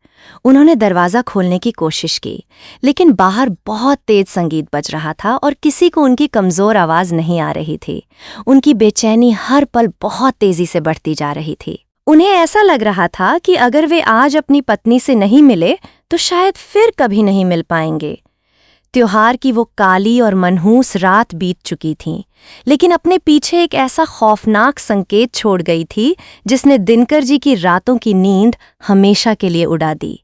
उन्होंने दरवाज़ा खोलने की कोशिश की, लेकिन बाहर बहुत तेज संगीत बज रहा था और किसी को उनकी कमज़ोर आवाज़ नहीं आ रही थी। उनकी बेचैनी हर पल बहुत तेज़ी से बढ़ती जा रही थी। उन्हें ऐसा लग रहा था कि अगर वे आज अपनी पत्नी से नहीं मिले तो शायद फिर कभी नहीं मिल पाएंगे। त्योहार की वो काली और मनहूस रात बीत चुकी थी, लेकिन अपने पीछे एक ऐसा खौफनाक संकेत छोड़ गई थी जिसने दिनकर जी की रातों की नींद हमेशा के लिए उड़ा दी।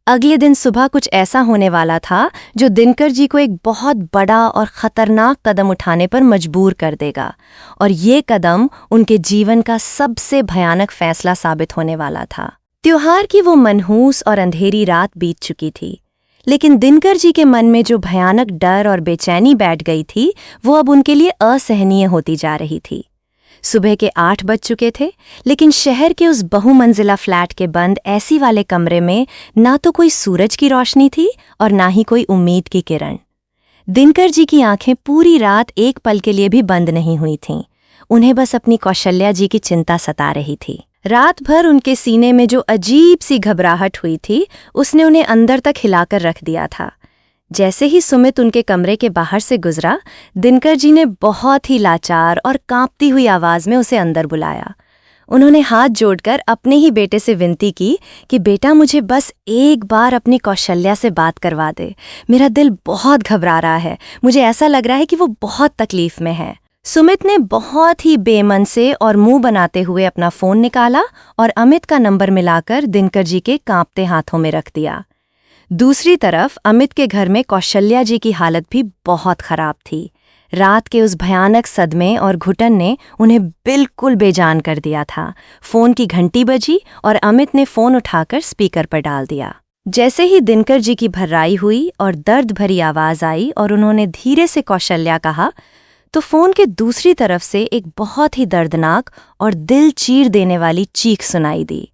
अगले दिन सुबह कुछ ऐसा होने वाला था जो दिनकर जी को एक बहुत बड़ा और खतरनाक कदम उठाने पर मजबूर कर देगा, और ये कदम उनके जीवन का सबसे भयानक फैसला साबित होने वाला था। त्योहार की वो मनहूस और अंधेरी रात बीत चुकी थी, लेकिन दिनकर जी के मन में जो भयानक डर और बेचैनी बैठ गई थी वो अब उनके लिए असहनीय होती जा रही थी। सुबह के 8 बज चुके थे, लेकिन शहर के उस बहुमंजिला फ्लैट के बंद एसी वाले कमरे में ना तो कोई सूरज की रोशनी थी और ना ही कोई उम्मीद की किरण। दिनकर जी की आंखें पूरी रात एक पल के लिए भी बंद नहीं हुई थीं। उन्हें बस अपनी कौशल्या जी की चिंता सता रही थी। रात भर उनके सीने में जो अजीब सी घबराहट हुई थी उसने उन्हें अंदर तक हिलाकर रख दिया था। जैसे ही सुमित उनके कमरे के बाहर से गुजरा, दिनकर जी ने बहुत ही लाचार और कांपती हुई आवाज में उसे अंदर बुलाया। उन्होंने हाथ जोड़कर अपने ही बेटे से विनती की कि बेटा, मुझे बस एक बार अपनी कौशल्या से बात करवा दे। मेरा दिल बहुत घबरा रहा है, मुझे ऐसा लग रहा है कि वो बहुत तकलीफ में है। सुमित ने बहुत ही बेमन से और मुंह बनाते हुए अपना फोन निकाला और अमित का नंबर मिलाकर दिनकर जी के कांपते हाथों में रख दिया। दूसरी तरफ अमित के घर में कौशल्या जी की हालत भी बहुत खराब थी। रात के उस भयानक सदमे और घुटन ने उन्हें बिल्कुल बेजान कर दिया था। फोन की घंटी बजी और अमित ने फोन उठाकर स्पीकर पर डाल दिया। जैसे ही दिनकर जी की भर्राई हुई और दर्द भरी आवाज आई और उन्होंने धीरे से कौशल्या कहा, तो फोन के दूसरी तरफ से एक बहुत ही दर्दनाक और दिल चीर देने वाली चीख सुनाई दी।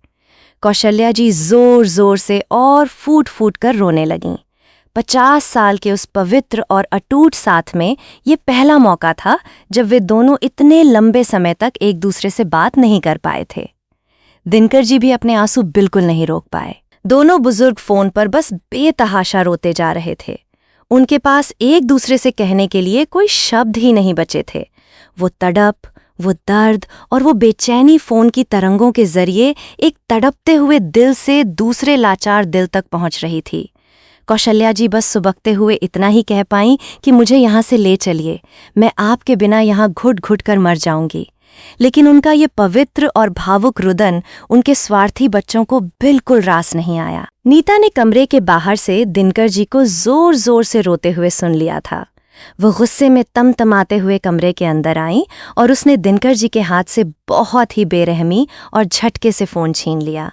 कौशल्या जी जोर जोर से और फूट फूट कर रोने लगीं। 50 साल के उस पवित्र और अटूट साथ में ये पहला मौका था जब वे दोनों इतने लंबे समय तक एक दूसरे से बात नहीं कर पाए थे। दिनकर जी भी अपने आंसू बिल्कुल नहीं रोक पाए। दोनों बुजुर्ग फोन पर बस बेतहाशा रोते जा रहे थे। उनके पास एक दूसरे से कहने के लिए कोई शब्द ही नहीं बचे थे। वो तड़प, वो दर्द और वो बेचैनी फोन की तरंगों के जरिए एक तड़पते हुए दिल से दूसरे लाचार दिल तक पहुंच रही थी। कौशल्या जी बस सुबकते हुए इतना ही कह पाईं कि मुझे यहाँ से ले चलिए, मैं आपके बिना यहाँ घुट घुट कर मर जाऊंगी। लेकिन उनका ये पवित्र और भावुक रुदन उनके स्वार्थी बच्चों को बिल्कुल रास नहीं आया। नीता ने कमरे के बाहर से दिनकर जी को जोर जोर से रोते हुए सुन लिया था। वो गुस्से में तमतमाते हुए कमरे के अंदर आईं और उसने दिनकर जी के हाथ से बहुत ही बेरहमी और झटके से फोन छीन लिया।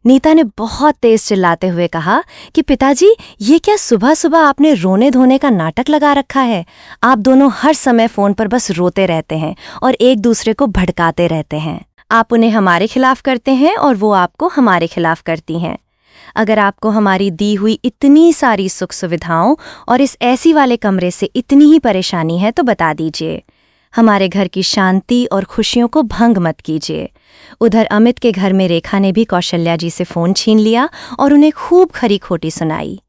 नीता ने बहुत तेज चिल्लाते हुए कहा कि पिताजी, ये क्या सुबह सुबह आपने रोने धोने का नाटक लगा रखा है? आप दोनों हर समय फोन पर बस रोते रहते हैं और एक दूसरे को भड़काते रहते हैं। आप उन्हें हमारे खिलाफ करते हैं और वो आपको हमारे खिलाफ करती हैं। अगर आपको हमारी दी हुई इतनी सारी सुख सुविधाओं और इस ऐसी वाले कमरे से इतनी ही परेशानी है तो बता दीजिए। हमारे घर की शांति और खुशियों को भंग मत कीजिए। उधर अमित के घर में रेखा ने भी कौशल्या जी से फोन छीन लिया और उन्हें खूब खरी खोटी सुनाई।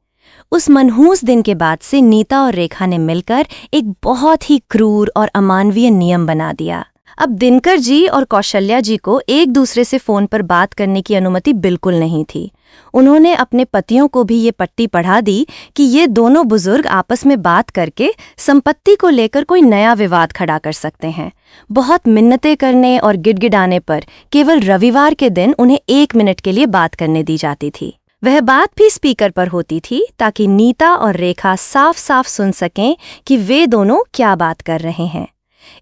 उस मनहूस दिन के बाद से नीता और रेखा ने मिलकर एक बहुत ही क्रूर और अमानवीय नियम बना दिया। अब दिनकर जी और कौशल्या जी को एक दूसरे से फोन पर बात करने की अनुमति बिल्कुल नहीं थी। उन्होंने अपने पतियों को भी ये पट्टी पढ़ा दी कि ये दोनों बुजुर्ग आपस में बात करके संपत्ति को लेकर कोई नया विवाद खड़ा कर सकते हैं। बहुत मिन्नतें करने और गिड़गिड़ाने पर केवल रविवार के दिन उन्हें 1 मिनट के लिए बात करने दी जाती थी। वह बात भी स्पीकर पर होती थी ताकि नीता और रेखा साफ साफ सुन सकें कि वे दोनों क्या बात कर रहे हैं।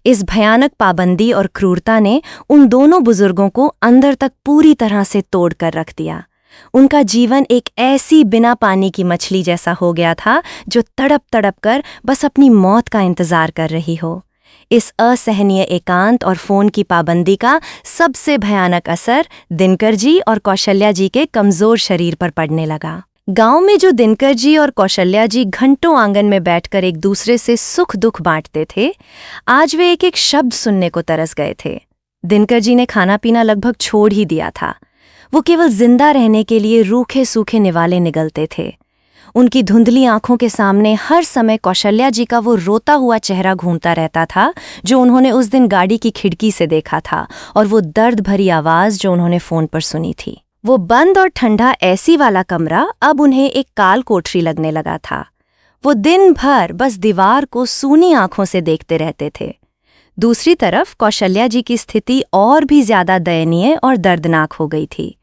इस भयानक पाबंदी और क्रूरता ने उन दोनों बुजुर्गों को अंदर तक पूरी तरह से तोड़ कर रख दिया। उनका जीवन एक ऐसी बिना पानी की मछली जैसा हो गया था जो तड़प तड़प कर बस अपनी मौत का इंतजार कर रही हो। इस असहनीय एकांत और फोन की पाबंदी का सबसे भयानक असर दिनकर जी और कौशल्या जी के कमजोर शरीर पर पड़ने लगा। गांव में जो दिनकर जी और कौशल्या जी घंटों आंगन में बैठकर एक दूसरे से सुख दुख बांटते थे, आज वे एक एक शब्द सुनने को तरस गए थे। दिनकर जी ने खाना पीना लगभग छोड़ ही दिया था। वो केवल जिंदा रहने के लिए रूखे सूखे निवाले निगलते थे। उनकी धुंधली आंखों के सामने हर समय कौशल्या जी का वो रोता हुआ चेहरा घूमता रहता था जो उन्होंने उस दिन गाड़ी की खिड़की से देखा था, और वो दर्द भरी आवाज जो उन्होंने फोन पर सुनी थी। वो बंद और ठंडा एसी वाला कमरा अब उन्हें एक काल कोठरी लगने लगा था। वो दिन भर बस दीवार को सूनी आंखों से देखते रहते थे। दूसरी तरफ कौशल्या जी की स्थिति और भी ज्यादा दयनीय और दर्दनाक हो गई थी।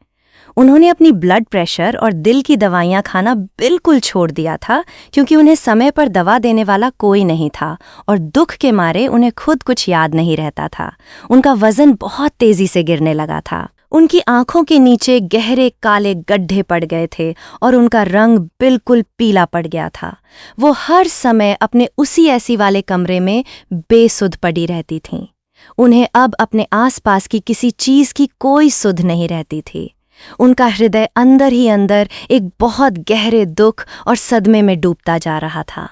उन्होंने अपनी ब्लड प्रेशर और दिल की दवाइयां खाना बिल्कुल छोड़ दिया था क्योंकि उन्हें समय पर दवा देने वाला कोई नहीं था, और दुख के मारे उन्हें खुद कुछ याद नहीं रहता था। उनका वजन बहुत तेजी से गिरने लगा था। उनकी आंखों के नीचे गहरे काले गड्ढे पड़ गए थे और उनका रंग बिल्कुल पीला पड़ गया था। वो हर समय अपने उसी एसी वाले कमरे में बेसुध पड़ी रहती थीं। उन्हें अब अपने आसपास की किसी चीज की कोई सुध नहीं रहती थी। उनका हृदय अंदर ही अंदर एक बहुत गहरे दुख और सदमे में डूबता जा रहा था।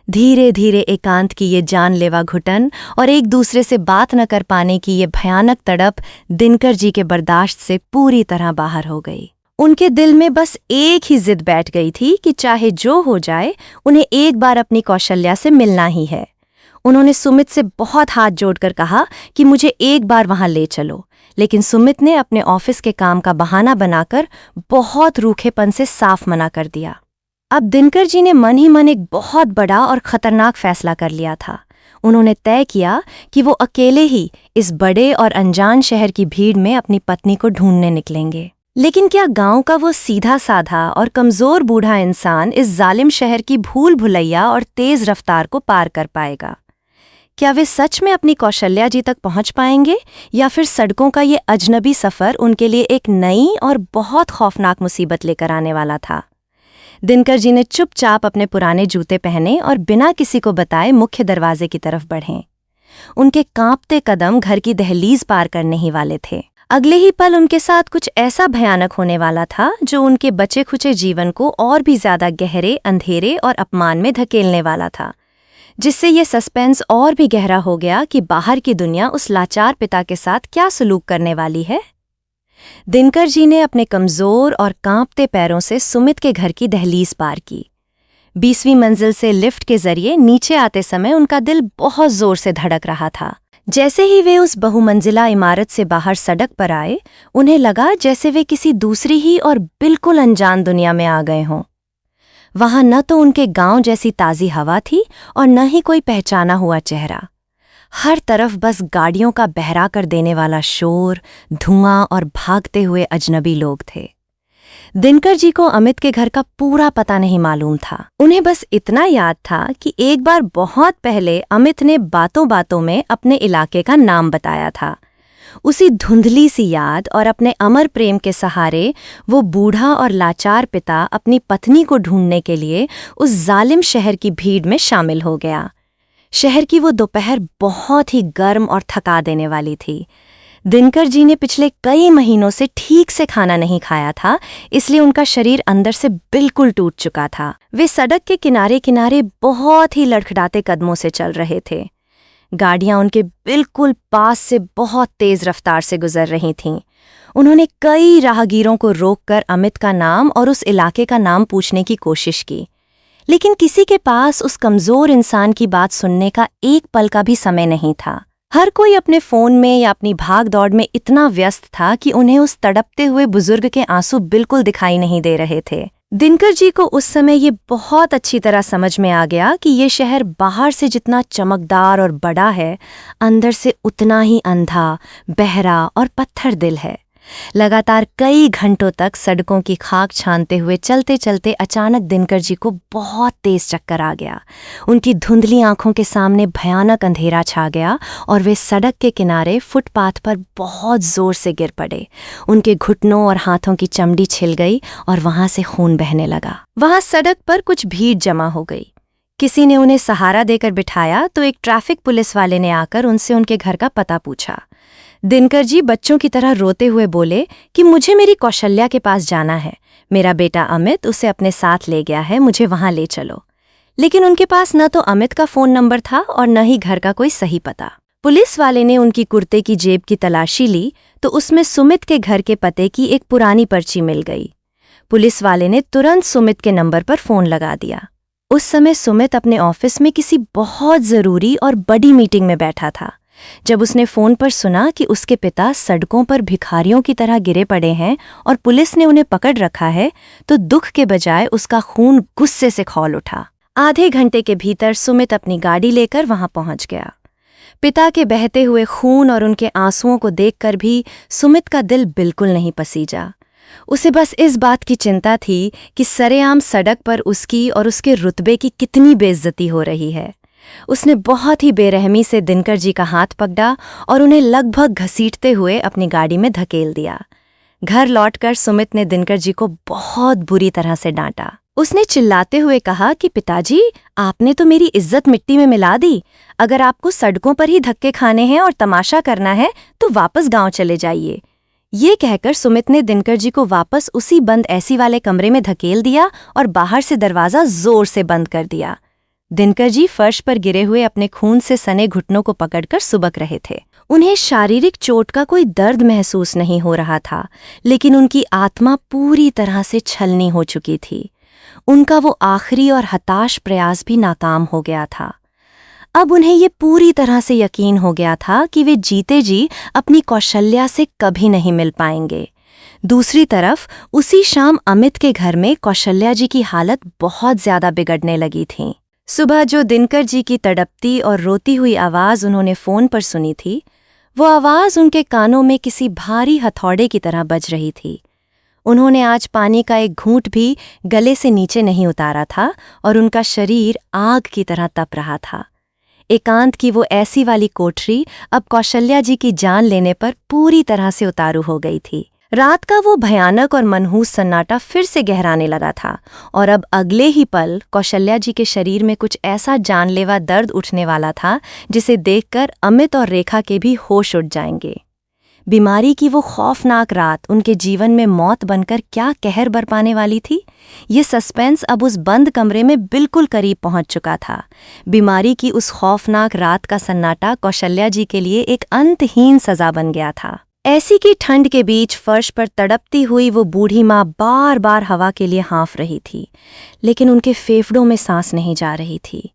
धीरे धीरे एकांत की ये जानलेवा घुटन और एक दूसरे से बात न कर पाने की ये भयानक तड़प दिनकर जी के बर्दाश्त से पूरी तरह बाहर हो गई। उनके दिल में बस एक ही जिद बैठ गई थी कि चाहे जो हो जाए उन्हें एक बार अपनी कौशल्या से मिलना ही है। उन्होंने सुमित से बहुत हाथ जोड़कर कहा कि मुझे एक बार वहां ले चलो, लेकिन सुमित ने अपने ऑफिस के काम का बहाना बनाकर बहुत रूखेपन से साफ मना कर दिया। अब दिनकर जी ने मन ही मन एक बहुत बड़ा और खतरनाक फैसला कर लिया था। उन्होंने तय किया कि वो अकेले ही इस बड़े और अनजान शहर की भीड़ में अपनी पत्नी को ढूंढने निकलेंगे। लेकिन क्या गांव का वो सीधा साधा और कमजोर बूढ़ा इंसान इस जालिम शहर की भूल भुलैया और तेज रफ्तार को पार कर पाएगा? क्या वे सच में अपनी कौशल्या जी तक पहुंच पाएंगे या फिर सड़कों का ये अजनबी सफ़र उनके लिए एक नई और बहुत खौफनाक मुसीबत लेकर आने वाला था। दिनकर जी ने चुपचाप अपने पुराने जूते पहने और बिना किसी को बताए मुख्य दरवाजे की तरफ बढ़े। उनके कांपते कदम घर की दहलीज पार करने ही वाले थे। अगले ही पल उनके साथ कुछ ऐसा भयानक होने वाला था जो उनके बचे खुचे जीवन को और भी ज्यादा गहरे, अंधेरे और अपमान में धकेलने वाला था, जिससे ये सस्पेंस और भी गहरा हो गया कि बाहर की दुनिया उस लाचार पिता के साथ क्या सलूक करने वाली है। दिनकर जी ने अपने कमजोर और कांपते पैरों से सुमित के घर की दहलीज पार की। 20वीं मंजिल से लिफ्ट के जरिए नीचे आते समय उनका दिल बहुत जोर से धड़क रहा था। जैसे ही वे उस बहुमंजिला इमारत से बाहर सड़क पर आए, उन्हें लगा जैसे वे किसी दूसरी ही और बिल्कुल अनजान दुनिया में आ गए हों। वहां न तो उनके गांव जैसी ताज़ी हवा थी और न ही कोई पहचाना हुआ चेहरा। हर तरफ बस गाड़ियों का बहरा कर देने वाला शोर, धुआं और भागते हुए अजनबी लोग थे। दिनकर जी को अमित के घर का पूरा पता नहीं मालूम था। उन्हें बस इतना याद था कि एक बार बहुत पहले अमित ने बातों बातों में अपने इलाके का नाम बताया था। उसी धुंधली सी याद और अपने अमर प्रेम के सहारे वो बूढ़ा और लाचार पिता अपनी पत्नी को ढूंढने के लिए उस जालिम शहर की भीड़ में शामिल हो गया। शहर की वो दोपहर बहुत ही गर्म और थका देने वाली थी। दिनकर जी ने पिछले कई महीनों से ठीक से खाना नहीं खाया था, इसलिए उनका शरीर अंदर से बिल्कुल टूट चुका था। वे सड़क के किनारे किनारे बहुत ही लड़खड़ाते कदमों से चल रहे थे। गाड़ियां उनके बिल्कुल पास से बहुत तेज रफ्तार से गुजर रही थीं। उन्होंने कई राहगीरों को रोककर अमित का नाम और उस इलाके का नाम पूछने की कोशिश की, लेकिन किसी के पास उस कमजोर इंसान की बात सुनने का एक पल का भी समय नहीं था। हर कोई अपने फोन में या अपनी भाग दौड़ में इतना व्यस्त था कि उन्हें उस तड़पते हुए बुजुर्ग के आंसू बिल्कुल दिखाई नहीं दे रहे थे। दिनकर जी को उस समय ये बहुत अच्छी तरह समझ में आ गया कि ये शहर बाहर से जितना चमकदार और बड़ा है, अंदर से उतना ही अंधा, बहरा और पत्थर दिल है। लगातार कई घंटों तक सड़कों की खाक छानते हुए चलते चलते अचानक दिनकर जी को बहुत तेज चक्कर आ गया। उनकी धुंधली आंखों के सामने भयानक अंधेरा छा गया और वे सड़क के किनारे फुटपाथ पर बहुत जोर से गिर पड़े। उनके घुटनों और हाथों की चमड़ी छिल गई और वहां से खून बहने लगा। वहां सड़क पर कुछ भीड़ जमा हो गई। किसी ने उन्हें सहारा देकर बिठाया तो एक ट्रैफिक पुलिस वाले ने आकर उनसे उनके घर का पता पूछा। दिनकर जी बच्चों की तरह रोते हुए बोले कि मुझे मेरी कौशल्या के पास जाना है, मेरा बेटा अमित उसे अपने साथ ले गया है, मुझे वहां ले चलो। लेकिन उनके पास न तो अमित का फोन नंबर था और न ही घर का कोई सही पता। पुलिस वाले ने उनकी कुर्ते की जेब की तलाशी ली तो उसमें सुमित के घर के पते की एक पुरानी पर्ची मिल गई। पुलिस वाले ने तुरंत सुमित के नंबर पर फोन लगा दिया। उस समय सुमित अपने ऑफिस में किसी बहुत जरूरी और बड़ी मीटिंग में बैठा था। जब उसने फोन पर सुना कि उसके पिता सड़कों पर भिखारियों की तरह गिरे पड़े हैं और पुलिस ने उन्हें पकड़ रखा है, तो दुख के बजाय उसका खून गुस्से से खौल उठा। आधे घंटे के भीतर सुमित अपनी गाड़ी लेकर वहां पहुंच गया। पिता के बहते हुए खून और उनके आंसुओं को देखकर भी सुमित का दिल बिल्कुल नहीं पसीजा। उसे बस इस बात की चिंता थी कि सरेआम सड़क पर उसकी और उसके रुतबे की कितनी बेइज्जती हो रही है। उसने बहुत ही बेरहमी से दिनकर जी का हाथ पकड़ा और उन्हें लगभग घसीटते हुए अपनी गाड़ी में धकेल दिया। घर लौटकर सुमित ने दिनकर जी को बहुत बुरी तरह से डांटा। उसने चिल्लाते हुए कहा कि पिताजी, आपने तो मेरी इज्जत मिट्टी में मिला दी। अगर आपको सड़कों पर ही धक्के खाने हैं और तमाशा करना है तो वापस गांव चले जाइए। ये कहकर सुमित ने दिनकर जी को वापस उसी बंद एसी वाले कमरे में धकेल दिया और बाहर से दरवाजा जोर से बंद कर दिया। दिनकर जी फर्श पर गिरे हुए अपने खून से सने घुटनों को पकड़कर सुबक रहे थे। उन्हें शारीरिक चोट का कोई दर्द महसूस नहीं हो रहा था, लेकिन उनकी आत्मा पूरी तरह से छलनी हो चुकी थी। उनका वो आखिरी और हताश प्रयास भी नाकाम हो गया था। अब उन्हें ये पूरी तरह से यकीन हो गया था कि वे जीते जी अपनी कौशल्या से कभी नहीं मिल पाएंगे। दूसरी तरफ उसी शाम अमित के घर में कौशल्या जी की हालत बहुत ज्यादा बिगड़ने लगी थी। सुबह जो दिनकर जी की तड़पती और रोती हुई आवाज उन्होंने फोन पर सुनी थी, वो आवाज उनके कानों में किसी भारी हथौड़े की तरह बज रही थी। उन्होंने आज पानी का एक घूंट भी गले से नीचे नहीं उतारा था और उनका शरीर आग की तरह तप रहा था। एकांत की वो ऐसी वाली कोठरी अब कौशल्या जी की जान लेने पर पूरी तरह से उतारू हो गई थी। रात का वो भयानक और मनहूस सन्नाटा फिर से गहराने लगा था और अब अगले ही पल कौशल्या जी के शरीर में कुछ ऐसा जानलेवा दर्द उठने वाला था जिसे देखकर अमित और रेखा के भी होश उड़ जाएंगे। बीमारी की वो खौफनाक रात उनके जीवन में मौत बनकर क्या कहर बरपाने वाली थी, ये सस्पेंस अब उस बंद कमरे में बिल्कुल करीब पहुंच चुका था। बीमारी की उस खौफनाक रात का सन्नाटा कौशल्या जी के लिए एक अंतहीन सजा बन गया था। ऐसी की ठंड के बीच फर्श पर तड़पती हुई वो बूढ़ी माँ बार बार हवा के लिए हाँफ रही थी, लेकिन उनके फेफड़ों में सांस नहीं जा रही थी।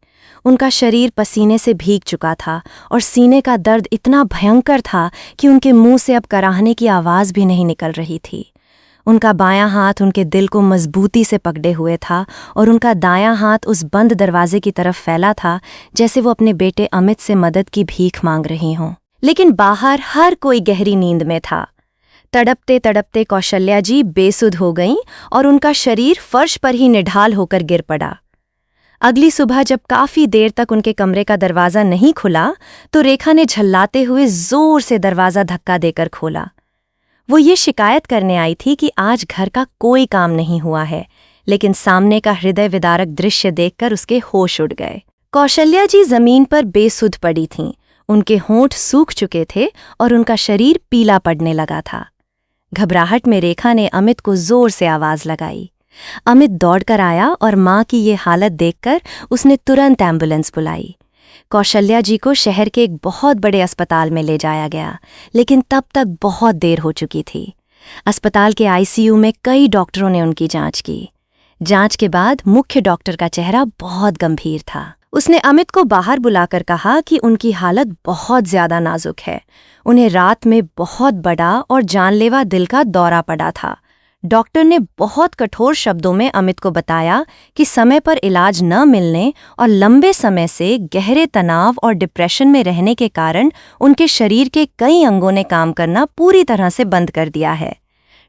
उनका शरीर पसीने से भीग चुका था और सीने का दर्द इतना भयंकर था कि उनके मुंह से अब कराहने की आवाज़ भी नहीं निकल रही थी। उनका बायां हाथ उनके दिल को मजबूती से पकड़े हुए था और उनका दायां हाथ उस बंद दरवाजे की तरफ फैला था, जैसे वो अपने बेटे अमित से मदद की भीख मांग रही हों। लेकिन बाहर हर कोई गहरी नींद में था। तड़पते तड़पते कौशल्या जी बेसुध हो गईं और उनका शरीर फर्श पर ही निढाल होकर गिर पड़ा। अगली सुबह जब काफी देर तक उनके कमरे का दरवाज़ा नहीं खुला तो रेखा ने झल्लाते हुए जोर से दरवाज़ा धक्का देकर खोला। वो ये शिकायत करने आई थी कि आज घर का कोई काम नहीं हुआ है, लेकिन सामने का हृदय विदारक दृश्य देखकर उसके होश उड़ गए। कौशल्या जी जमीन पर बेसुध पड़ी थीं। उनके होंठ सूख चुके थे और उनका शरीर पीला पड़ने लगा था। घबराहट में रेखा ने अमित को जोर से आवाज लगाई। अमित दौड़कर आया और मां की ये हालत देखकर उसने तुरंत एम्बुलेंस बुलाई। कौशल्या जी को शहर के एक बहुत बड़े अस्पताल में ले जाया गया, लेकिन तब तक बहुत देर हो चुकी थी। अस्पताल के आईसीयू में कई डॉक्टरों ने उनकी जांच की। जांच के बाद मुख्य डॉक्टर का चेहरा बहुत गंभीर था। उसने अमित को बाहर बुलाकर कहा कि उनकी हालत बहुत ज्यादा नाजुक है। उन्हें रात में बहुत बड़ा और जानलेवा दिल का दौरा पड़ा था। डॉक्टर ने बहुत कठोर शब्दों में अमित को बताया कि समय पर इलाज न मिलने और लंबे समय से गहरे तनाव और डिप्रेशन में रहने के कारण उनके शरीर के कई अंगों ने काम करना पूरी तरह से बंद कर दिया है।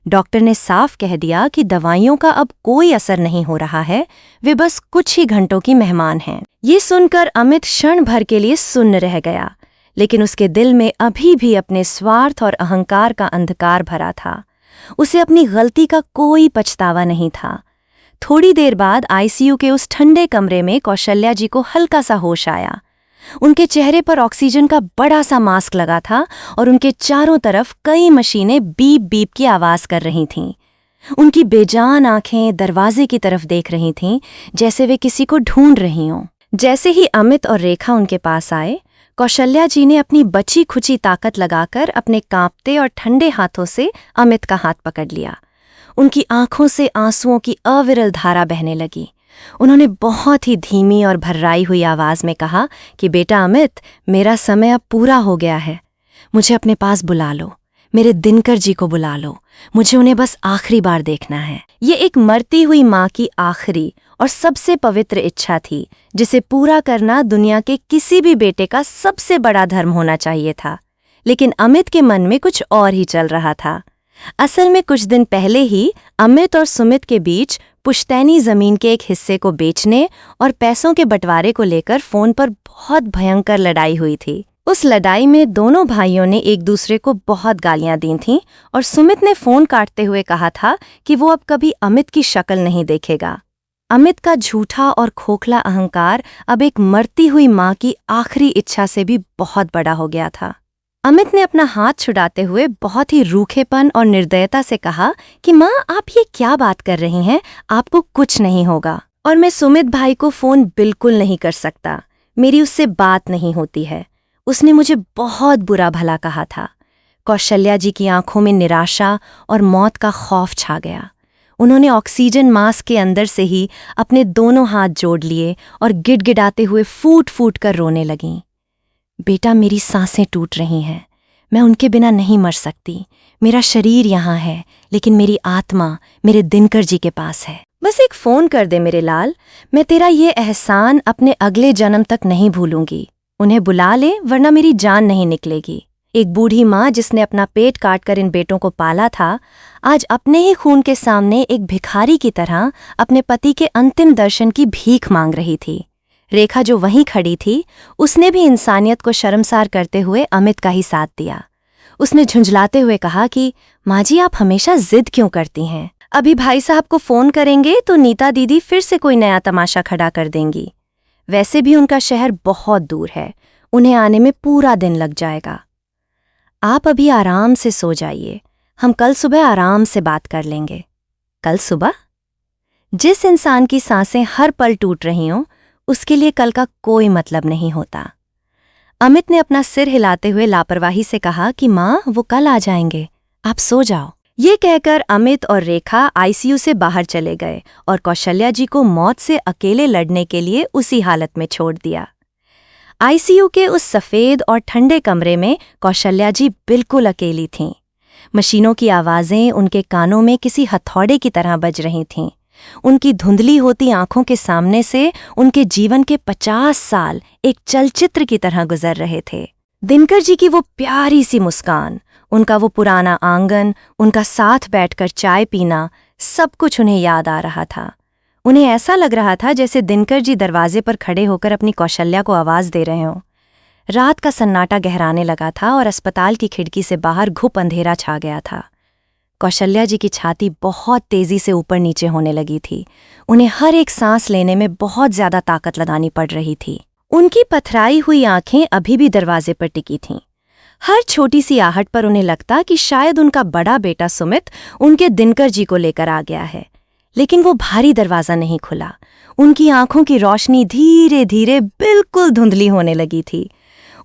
डॉक्टर ने साफ कह दिया कि दवाइयों का अब कोई असर नहीं हो रहा है, वे बस कुछ ही घंटों की मेहमान हैं। ये सुनकर अमित क्षण भर के लिए सुन्न रह गया, लेकिन उसके दिल में अभी भी अपने स्वार्थ और अहंकार का अंधकार भरा था। उसे अपनी गलती का कोई पछतावा नहीं था। थोड़ी देर बाद आईसीयू के उस ठंडे कमरे में कौशल्या जी को हल्का सा होश आया। उनके चेहरे पर ऑक्सीजन का बड़ा सा मास्क लगा था और उनके चारों तरफ कई मशीनें बीप बीप की आवाज कर रही थीं। उनकी बेजान आंखें दरवाजे की तरफ देख रही थीं, जैसे वे किसी को ढूंढ रही हों। जैसे ही अमित और रेखा उनके पास आए, कौशल्या जी ने अपनी बची खुची ताकत लगाकर अपने कांपते और ठंडे हाथों से अमित का हाथ पकड़ लिया। उनकी आंखों से आंसुओं की अविरल धारा बहने लगी। उन्होंने बहुत ही धीमी और भर्राई हुई आवाज में कहा कि बेटा अमित, मेरा समय अब पूरा हो गया है। मुझे अपने पास बुला लो, मेरे दिनकर जी को बुला लो। मुझे उन्हें बस आखिरी बार देखना है। ये एक मरती हुई माँ की आखिरी और सबसे पवित्र इच्छा थी, जिसे पूरा करना दुनिया के किसी भी बेटे का सबसे बड़ा धर्म होना चाहिए था। लेकिन अमित के मन में कुछ और ही चल रहा था। असल में कुछ दिन पहले ही अमित और सुमित के बीच पुश्तैनी जमीन के एक हिस्से को बेचने और पैसों के बंटवारे को लेकर फोन पर बहुत भयंकर लड़ाई हुई थी। उस लड़ाई में दोनों भाइयों ने एक दूसरे को बहुत गालियां दी थीं और सुमित ने फोन काटते हुए कहा था कि वो अब कभी अमित की शक्ल नहीं देखेगा। अमित का झूठा और खोखला अहंकार अब एक मरती हुई माँ की आखिरी इच्छा से भी बहुत बड़ा हो गया था। अमित ने अपना हाथ छुड़ाते हुए बहुत ही रूखेपन और निर्दयता से कहा कि माँ, आप ये क्या बात कर रही हैं? आपको कुछ नहीं होगा। और मैं सुमित भाई को फोन बिल्कुल नहीं कर सकता, मेरी उससे बात नहीं होती है। उसने मुझे बहुत बुरा भला कहा था। कौशल्या जी की आंखों में निराशा और मौत का खौफ छा गया। उन्होंने ऑक्सीजन मास्क के अंदर से ही अपने दोनों हाथ जोड़ लिए और गिड़गिड़ाते हुए फूट फूट कर रोने लगीं। बेटा, मेरी सांसें टूट रही हैं, मैं उनके बिना नहीं मर सकती। मेरा शरीर यहाँ है, लेकिन मेरी आत्मा मेरे दिनकर जी के पास है। बस एक फ़ोन कर दे मेरे लाल, मैं तेरा ये एहसान अपने अगले जन्म तक नहीं भूलूंगी। उन्हें बुला ले, वरना मेरी जान नहीं निकलेगी। एक बूढ़ी माँ जिसने अपना पेट काटकर इन बेटों को पाला था, आज अपने ही खून के सामने एक भिखारी की तरह अपने पति के अंतिम दर्शन की भीख मांग रही थी। रेखा जो वहीं खड़ी थी, उसने भी इंसानियत को शर्मसार करते हुए अमित का ही साथ दिया। उसने झुंझलाते हुए कहा कि माँ जी, आप हमेशा जिद क्यों करती हैं? अभी भाई साहब को फोन करेंगे तो नीता दीदी फिर से कोई नया तमाशा खड़ा कर देंगी। वैसे भी उनका शहर बहुत दूर है, उन्हें आने में पूरा दिन लग जाएगा। आप अभी आराम से सो जाइए, हम कल सुबह आराम से बात कर लेंगे। कल सुबह? जिस इंसान की सांसें हर पल टूट रही हों, उसके लिए कल का कोई मतलब नहीं होता। अमित ने अपना सिर हिलाते हुए लापरवाही से कहा कि माँ, वो कल आ जाएंगे, आप सो जाओ। ये कहकर अमित और रेखा आईसीयू से बाहर चले गए और कौशल्या जी को मौत से अकेले लड़ने के लिए उसी हालत में छोड़ दिया। आईसीयू के उस सफ़ेद और ठंडे कमरे में कौशल्या जी बिल्कुल अकेली थीं। मशीनों की आवाज़ें उनके कानों में किसी हथौड़े की तरह बज रही थीं। उनकी धुंधली होती आंखों के सामने से उनके जीवन के 50 साल एक चलचित्र की तरह गुजर रहे थे। दिनकर जी की वो प्यारी सी मुस्कान, उनका वो पुराना आंगन, उनका साथ बैठकर चाय पीना, सब कुछ उन्हें याद आ रहा था। उन्हें ऐसा लग रहा था जैसे दिनकर जी दरवाजे पर खड़े होकर अपनी कौशल्या को आवाज़ दे रहे हों। रात का सन्नाटा गहराने लगा था और अस्पताल की खिड़की से बाहर घुप अंधेरा छा गया था। कौशल्या जी की छाती बहुत तेजी से ऊपर नीचे होने लगी थी। उन्हें हर एक सांस लेने में बहुत ज्यादा ताकत लगानी पड़ रही थी। उनकी पथराई हुई आंखें अभी भी दरवाजे पर टिकी थीं। हर छोटी सी आहट पर उन्हें लगता कि शायद उनका बड़ा बेटा सुमित उनके दिनकर जी को लेकर आ गया है। लेकिन वो भारी दरवाज़ा नहीं खुला। उनकी आंखों की रोशनी धीरे धीरे बिल्कुल धुंधली होने लगी थी।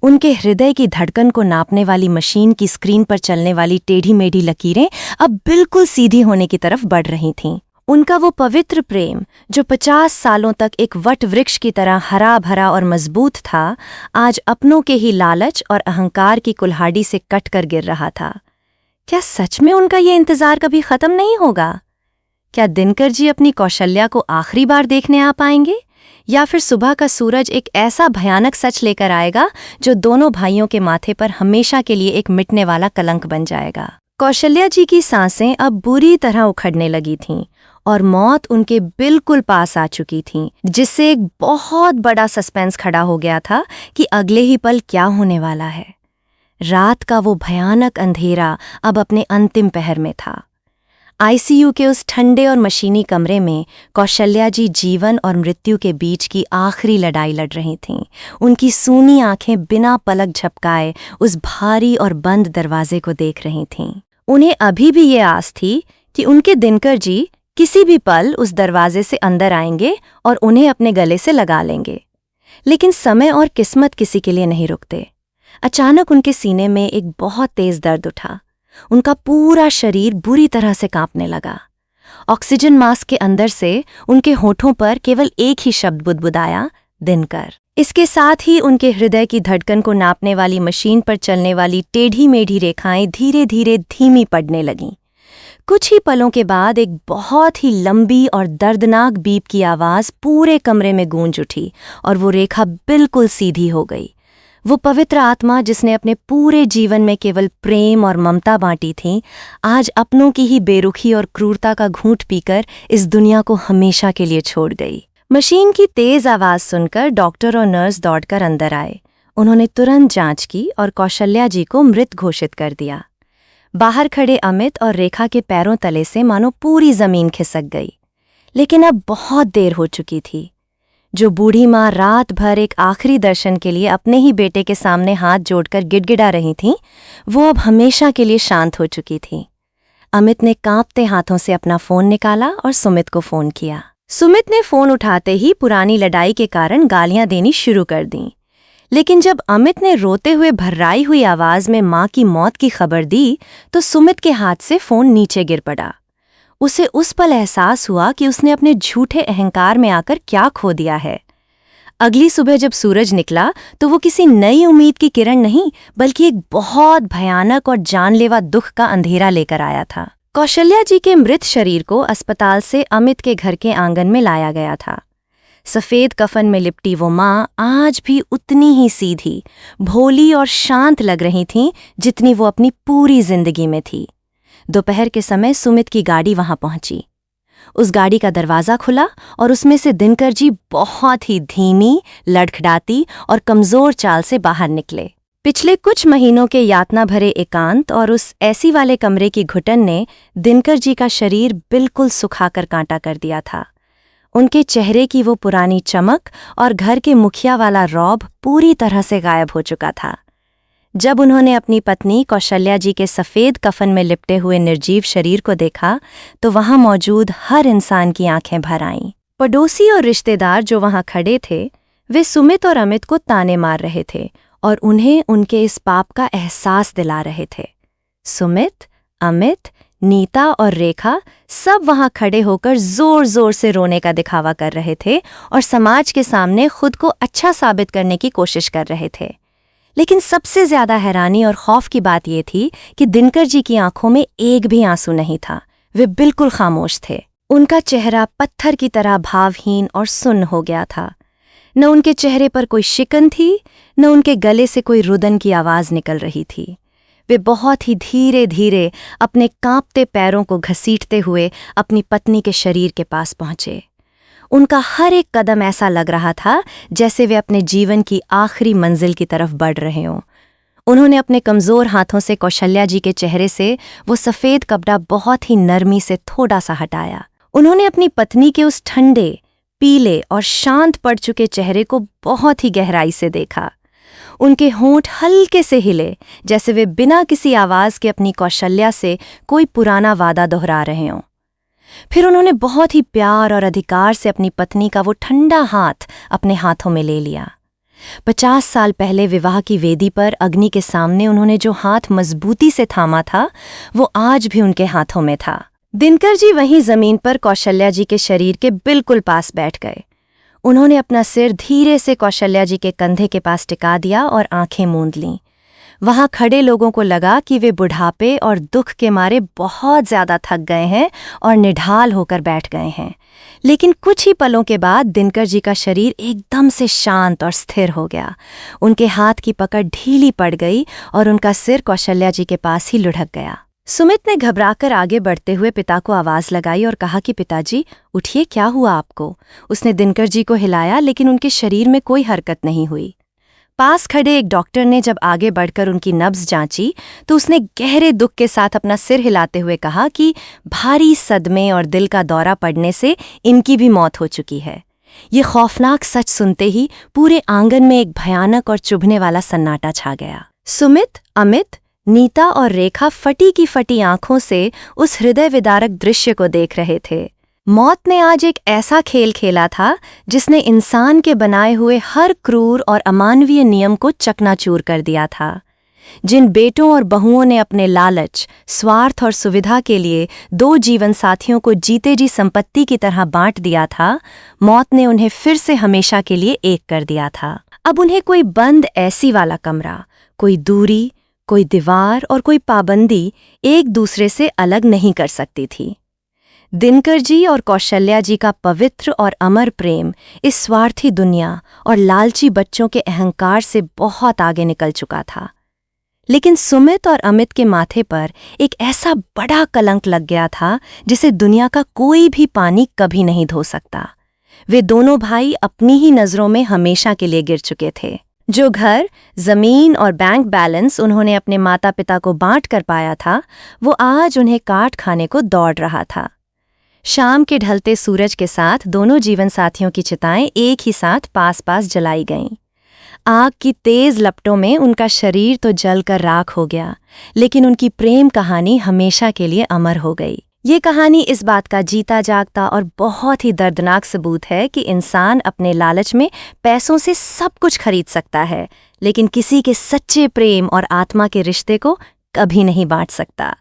उनके हृदय की धड़कन को नापने वाली मशीन की स्क्रीन पर चलने वाली टेढ़ी मेढ़ी लकीरें अब बिल्कुल सीधी होने की तरफ बढ़ रही थीं। उनका वो पवित्र प्रेम, जो 50 सालों तक एक वट वृक्ष की तरह हरा भरा और मजबूत था, आज अपनों के ही लालच और अहंकार की कुल्हाड़ी से कट कर गिर रहा था। क्या सच में उनका ये इंतजार कभी खत्म नहीं होगा? क्या दिनकर जी अपनी कौशल्या को आखिरी बार देखने आ पाएंगे, या फिर सुबह का सूरज एक ऐसा भयानक सच लेकर आएगा जो दोनों भाइयों के माथे पर हमेशा के लिए एक मिटने वाला कलंक बन जाएगा? कौशल्या जी की सांसें अब बुरी तरह उखड़ने लगी थीं और मौत उनके बिल्कुल पास आ चुकी थी, जिससे एक बहुत बड़ा सस्पेंस खड़ा हो गया था कि अगले ही पल क्या होने वाला है। रात का वो भयानक अंधेरा अब अपने अंतिम पहर में था। आईसीयू के उस ठंडे और मशीनी कमरे में कौशल्या जी जीवन और मृत्यु के बीच की आखिरी लड़ाई लड़ रही थीं। उनकी सूनी आंखें बिना पलक झपकाए उस भारी और बंद दरवाजे को देख रही थीं। उन्हें अभी भी ये आस थी कि उनके दिनकर जी किसी भी पल उस दरवाजे से अंदर आएंगे और उन्हें अपने गले से लगा लेंगे। लेकिन समय और किस्मत किसी के लिए नहीं रुकते। अचानक उनके सीने में एक बहुत तेज दर्द उठा। उनका पूरा शरीर बुरी तरह से कांपने लगा। ऑक्सीजन मास्क के अंदर से उनके होठों पर केवल एक ही शब्द बुदबुदाया, दिनकर। इसके साथ ही उनके हृदय की धड़कन को नापने वाली मशीन पर चलने वाली टेढ़ी मेढ़ी रेखाएं धीरे धीरे धीमी पड़ने लगीं। कुछ ही पलों के बाद एक बहुत ही लंबी और दर्दनाक बीप की आवाज़ पूरे कमरे में गूंज उठी और वो रेखा बिल्कुल सीधी हो गई। वो पवित्र आत्मा जिसने अपने पूरे जीवन में केवल प्रेम और ममता बांटी थी, आज अपनों की ही बेरुखी और क्रूरता का घूंट पीकर इस दुनिया को हमेशा के लिए छोड़ गई। मशीन की तेज आवाज़ सुनकर डॉक्टर और नर्स दौड़कर अंदर आए। उन्होंने तुरंत जांच की और कौशल्या जी को मृत घोषित कर दिया। बाहर खड़े अमित और रेखा के पैरों तले से मानो पूरी जमीन खिसक गई। लेकिन अब बहुत देर हो चुकी थी। जो बूढ़ी माँ रात भर एक आखिरी दर्शन के लिए अपने ही बेटे के सामने हाथ जोड़कर गिड़गिड़ा रही थीं, वो अब हमेशा के लिए शांत हो चुकी थी। अमित ने कांपते हाथों से अपना फोन निकाला और सुमित को फोन किया। सुमित ने फोन उठाते ही पुरानी लड़ाई के कारण गालियां देनी शुरू कर दीं। लेकिन जब अमित ने रोते हुए भर्राई हुई आवाज में मां की मौत की खबर दी, तो सुमित के हाथ से फोन नीचे गिर पड़ा। उसे उस पल एहसास हुआ कि उसने अपने झूठे अहंकार में आकर क्या खो दिया है। अगली सुबह जब सूरज निकला तो वो किसी नई उम्मीद की किरण नहीं, बल्कि एक बहुत भयानक और जानलेवा दुख का अंधेरा लेकर आया था। कौशल्या जी के मृत शरीर को अस्पताल से अमित के घर के आंगन में लाया गया था। सफ़ेद कफन में लिपटी वो माँ आज भी उतनी ही सीधी, भोली और शांत लग रही थीं जितनी वो अपनी पूरी जिंदगी में थी। दोपहर के समय सुमित की गाड़ी वहां पहुंची। उस गाड़ी का दरवाज़ा खुला और उसमें से दिनकर जी बहुत ही धीमी, लड़खड़ाती और कमज़ोर चाल से बाहर निकले। पिछले कुछ महीनों के यातना भरे एकांत और उस एसी वाले कमरे की घुटन ने दिनकर जी का शरीर बिल्कुल सुखाकर कांटा कर दिया था। उनके चेहरे की वो पुरानी चमक और घर के मुखिया वाला रौब पूरी तरह से गायब हो चुका था। जब उन्होंने अपनी पत्नी कौशल्या जी के सफ़ेद कफन में लिपटे हुए निर्जीव शरीर को देखा तो वहां मौजूद हर इंसान की आंखें भर आईं। पड़ोसी और रिश्तेदार जो वहां खड़े थे वे सुमित और अमित को ताने मार रहे थे और उन्हें उनके इस पाप का एहसास दिला रहे थे। सुमित, अमित, नीता और रेखा सब वहां खड़े होकर जोर जोर से रोने का दिखावा कर रहे थे और समाज के सामने खुद को अच्छा साबित करने की कोशिश कर रहे थे। लेकिन सबसे ज्यादा हैरानी और खौफ की बात यह थी कि दिनकर जी की आंखों में एक भी आंसू नहीं था। वे बिल्कुल खामोश थे। उनका चेहरा पत्थर की तरह भावहीन और सुन्न हो गया था। न उनके चेहरे पर कोई शिकन थी, न उनके गले से कोई रुदन की आवाज निकल रही थी। वे बहुत ही धीरे धीरे अपने कांपते पैरों को घसीटते हुए अपनी पत्नी के शरीर के पास पहुंचे। उनका हर एक कदम ऐसा लग रहा था जैसे वे अपने जीवन की आखिरी मंजिल की तरफ बढ़ रहे हों। उन्होंने अपने कमज़ोर हाथों से कौशल्या जी के चेहरे से वो सफ़ेद कपड़ा बहुत ही नरमी से थोड़ा सा हटाया। उन्होंने अपनी पत्नी के उस ठंडे, पीले और शांत पड़ चुके चेहरे को बहुत ही गहराई से देखा। उनके होंठ हल्के से हिले जैसे वे बिना किसी आवाज़ के अपनी कौशल्या से कोई पुराना वादा दोहरा रहे हों। फिर उन्होंने बहुत ही प्यार और अधिकार से अपनी पत्नी का वो ठंडा हाथ अपने हाथों में ले लिया। 50 साल पहले विवाह की वेदी पर अग्नि के सामने उन्होंने जो हाथ मजबूती से थामा था वो आज भी उनके हाथों में था। दिनकर जी वहीं जमीन पर कौशल्या जी के शरीर के बिल्कुल पास बैठ गए। उन्होंने अपना सिर धीरे से कौशल्या जी के कंधे के पास टिका दिया और आंखें मूंद लीं। वहां खड़े लोगों को लगा कि वे बुढ़ापे और दुख के मारे बहुत ज्यादा थक गए हैं और निढाल होकर बैठ गए हैं। लेकिन कुछ ही पलों के बाद दिनकर जी का शरीर एकदम से शांत और स्थिर हो गया। उनके हाथ की पकड़ ढीली पड़ गई और उनका सिर कौशल्या जी के पास ही लुढ़क गया। सुमित ने घबराकर आगे बढ़ते हुए पिता को आवाज लगाई और कहा कि पिताजी उठिए, क्या हुआ आपको? उसने दिनकर जी को हिलाया लेकिन उनके शरीर में कोई हरकत नहीं हुई। पास खड़े एक डॉक्टर ने जब आगे बढ़कर उनकी नब्ज जांची तो उसने गहरे दुख के साथ अपना सिर हिलाते हुए कहा कि भारी सदमे और दिल का दौरा पड़ने से इनकी भी मौत हो चुकी है। ये खौफनाक सच सुनते ही पूरे आंगन में एक भयानक और चुभने वाला सन्नाटा छा गया। सुमित, अमित, नीता और रेखा फटी की फटी आंखों से उस हृदय विदारक दृश्य को देख रहे थे। मौत ने आज एक ऐसा खेल खेला था जिसने इंसान के बनाए हुए हर क्रूर और अमानवीय नियम को चकनाचूर कर दिया था। जिन बेटों और बहुओं ने अपने लालच, स्वार्थ और सुविधा के लिए 2 जीवन साथियों को जीते जी संपत्ति की तरह बांट दिया था, मौत ने उन्हें फिर से हमेशा के लिए एक कर दिया था। अब उन्हें कोई बंद ऐसी वाला कमरा, कोई दूरी, कोई दीवार और कोई पाबंदी एक दूसरे से अलग नहीं कर सकती थी। दिनकर जी और कौशल्या जी का पवित्र और अमर प्रेम इस स्वार्थी दुनिया और लालची बच्चों के अहंकार से बहुत आगे निकल चुका था। लेकिन सुमित और अमित के माथे पर एक ऐसा बड़ा कलंक लग गया था जिसे दुनिया का कोई भी पानी कभी नहीं धो सकता। वे दोनों भाई अपनी ही नजरों में हमेशा के लिए गिर चुके थे। जो घर, जमीन और बैंक बैलेंस उन्होंने अपने माता पिता को बांट कर पाया था, वो आज उन्हें काट खाने को दौड़ रहा था। शाम के ढलते सूरज के साथ दोनों जीवन साथियों की चिताएं एक ही साथ पास पास जलाई गईं। आग की तेज लपटों में उनका शरीर तो जलकर राख हो गया, लेकिन उनकी प्रेम कहानी हमेशा के लिए अमर हो गई। ये कहानी इस बात का जीता जागता और बहुत ही दर्दनाक सबूत है कि इंसान अपने लालच में पैसों से सब कुछ खरीद सकता है, लेकिन किसी के सच्चे प्रेम और आत्मा के रिश्ते को कभी नहीं बांट सकता।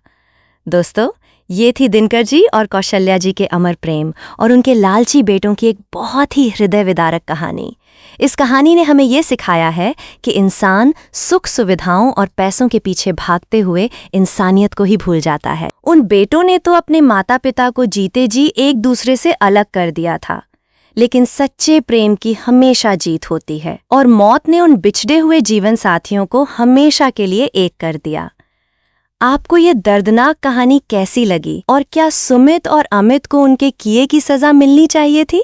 दोस्तों, ये थी दिनकर जी और कौशल्या जी के अमर प्रेम और उनके लालची बेटों की एक बहुत ही हृदय विदारक कहानी। इस कहानी ने हमें ये सिखाया है कि इंसान सुख सुविधाओं और पैसों के पीछे भागते हुए इंसानियत को ही भूल जाता है। उन बेटों ने तो अपने माता पिता को जीते जी एक दूसरे से अलग कर दिया था, लेकिन सच्चे प्रेम की हमेशा जीत होती है और मौत ने उन बिछड़े हुए जीवन साथियों को हमेशा के लिए एक कर दिया। आपको ये दर्दनाक कहानी कैसी लगी और क्या सुमित और अमित को उनके किए की सजा मिलनी चाहिए थी?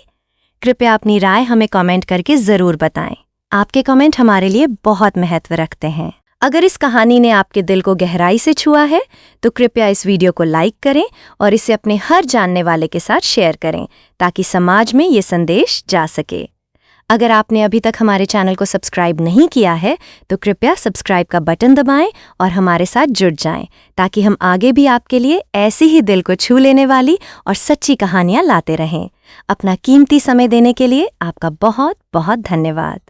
कृपया अपनी राय हमें कमेंट करके जरूर बताएं। आपके कमेंट हमारे लिए बहुत महत्व रखते हैं। अगर इस कहानी ने आपके दिल को गहराई से छुआ है तो कृपया इस वीडियो को लाइक करें और इसे अपने हर जानने वाले के साथ शेयर करें ताकि समाज में ये संदेश जा सके। अगर आपने अभी तक हमारे चैनल को सब्सक्राइब नहीं किया है तो कृपया सब्सक्राइब का बटन दबाएं और हमारे साथ जुड़ जाएं ताकि हम आगे भी आपके लिए ऐसी ही दिल को छू लेने वाली और सच्ची कहानियां लाते रहें। अपना कीमती समय देने के लिए आपका बहुत बहुत धन्यवाद।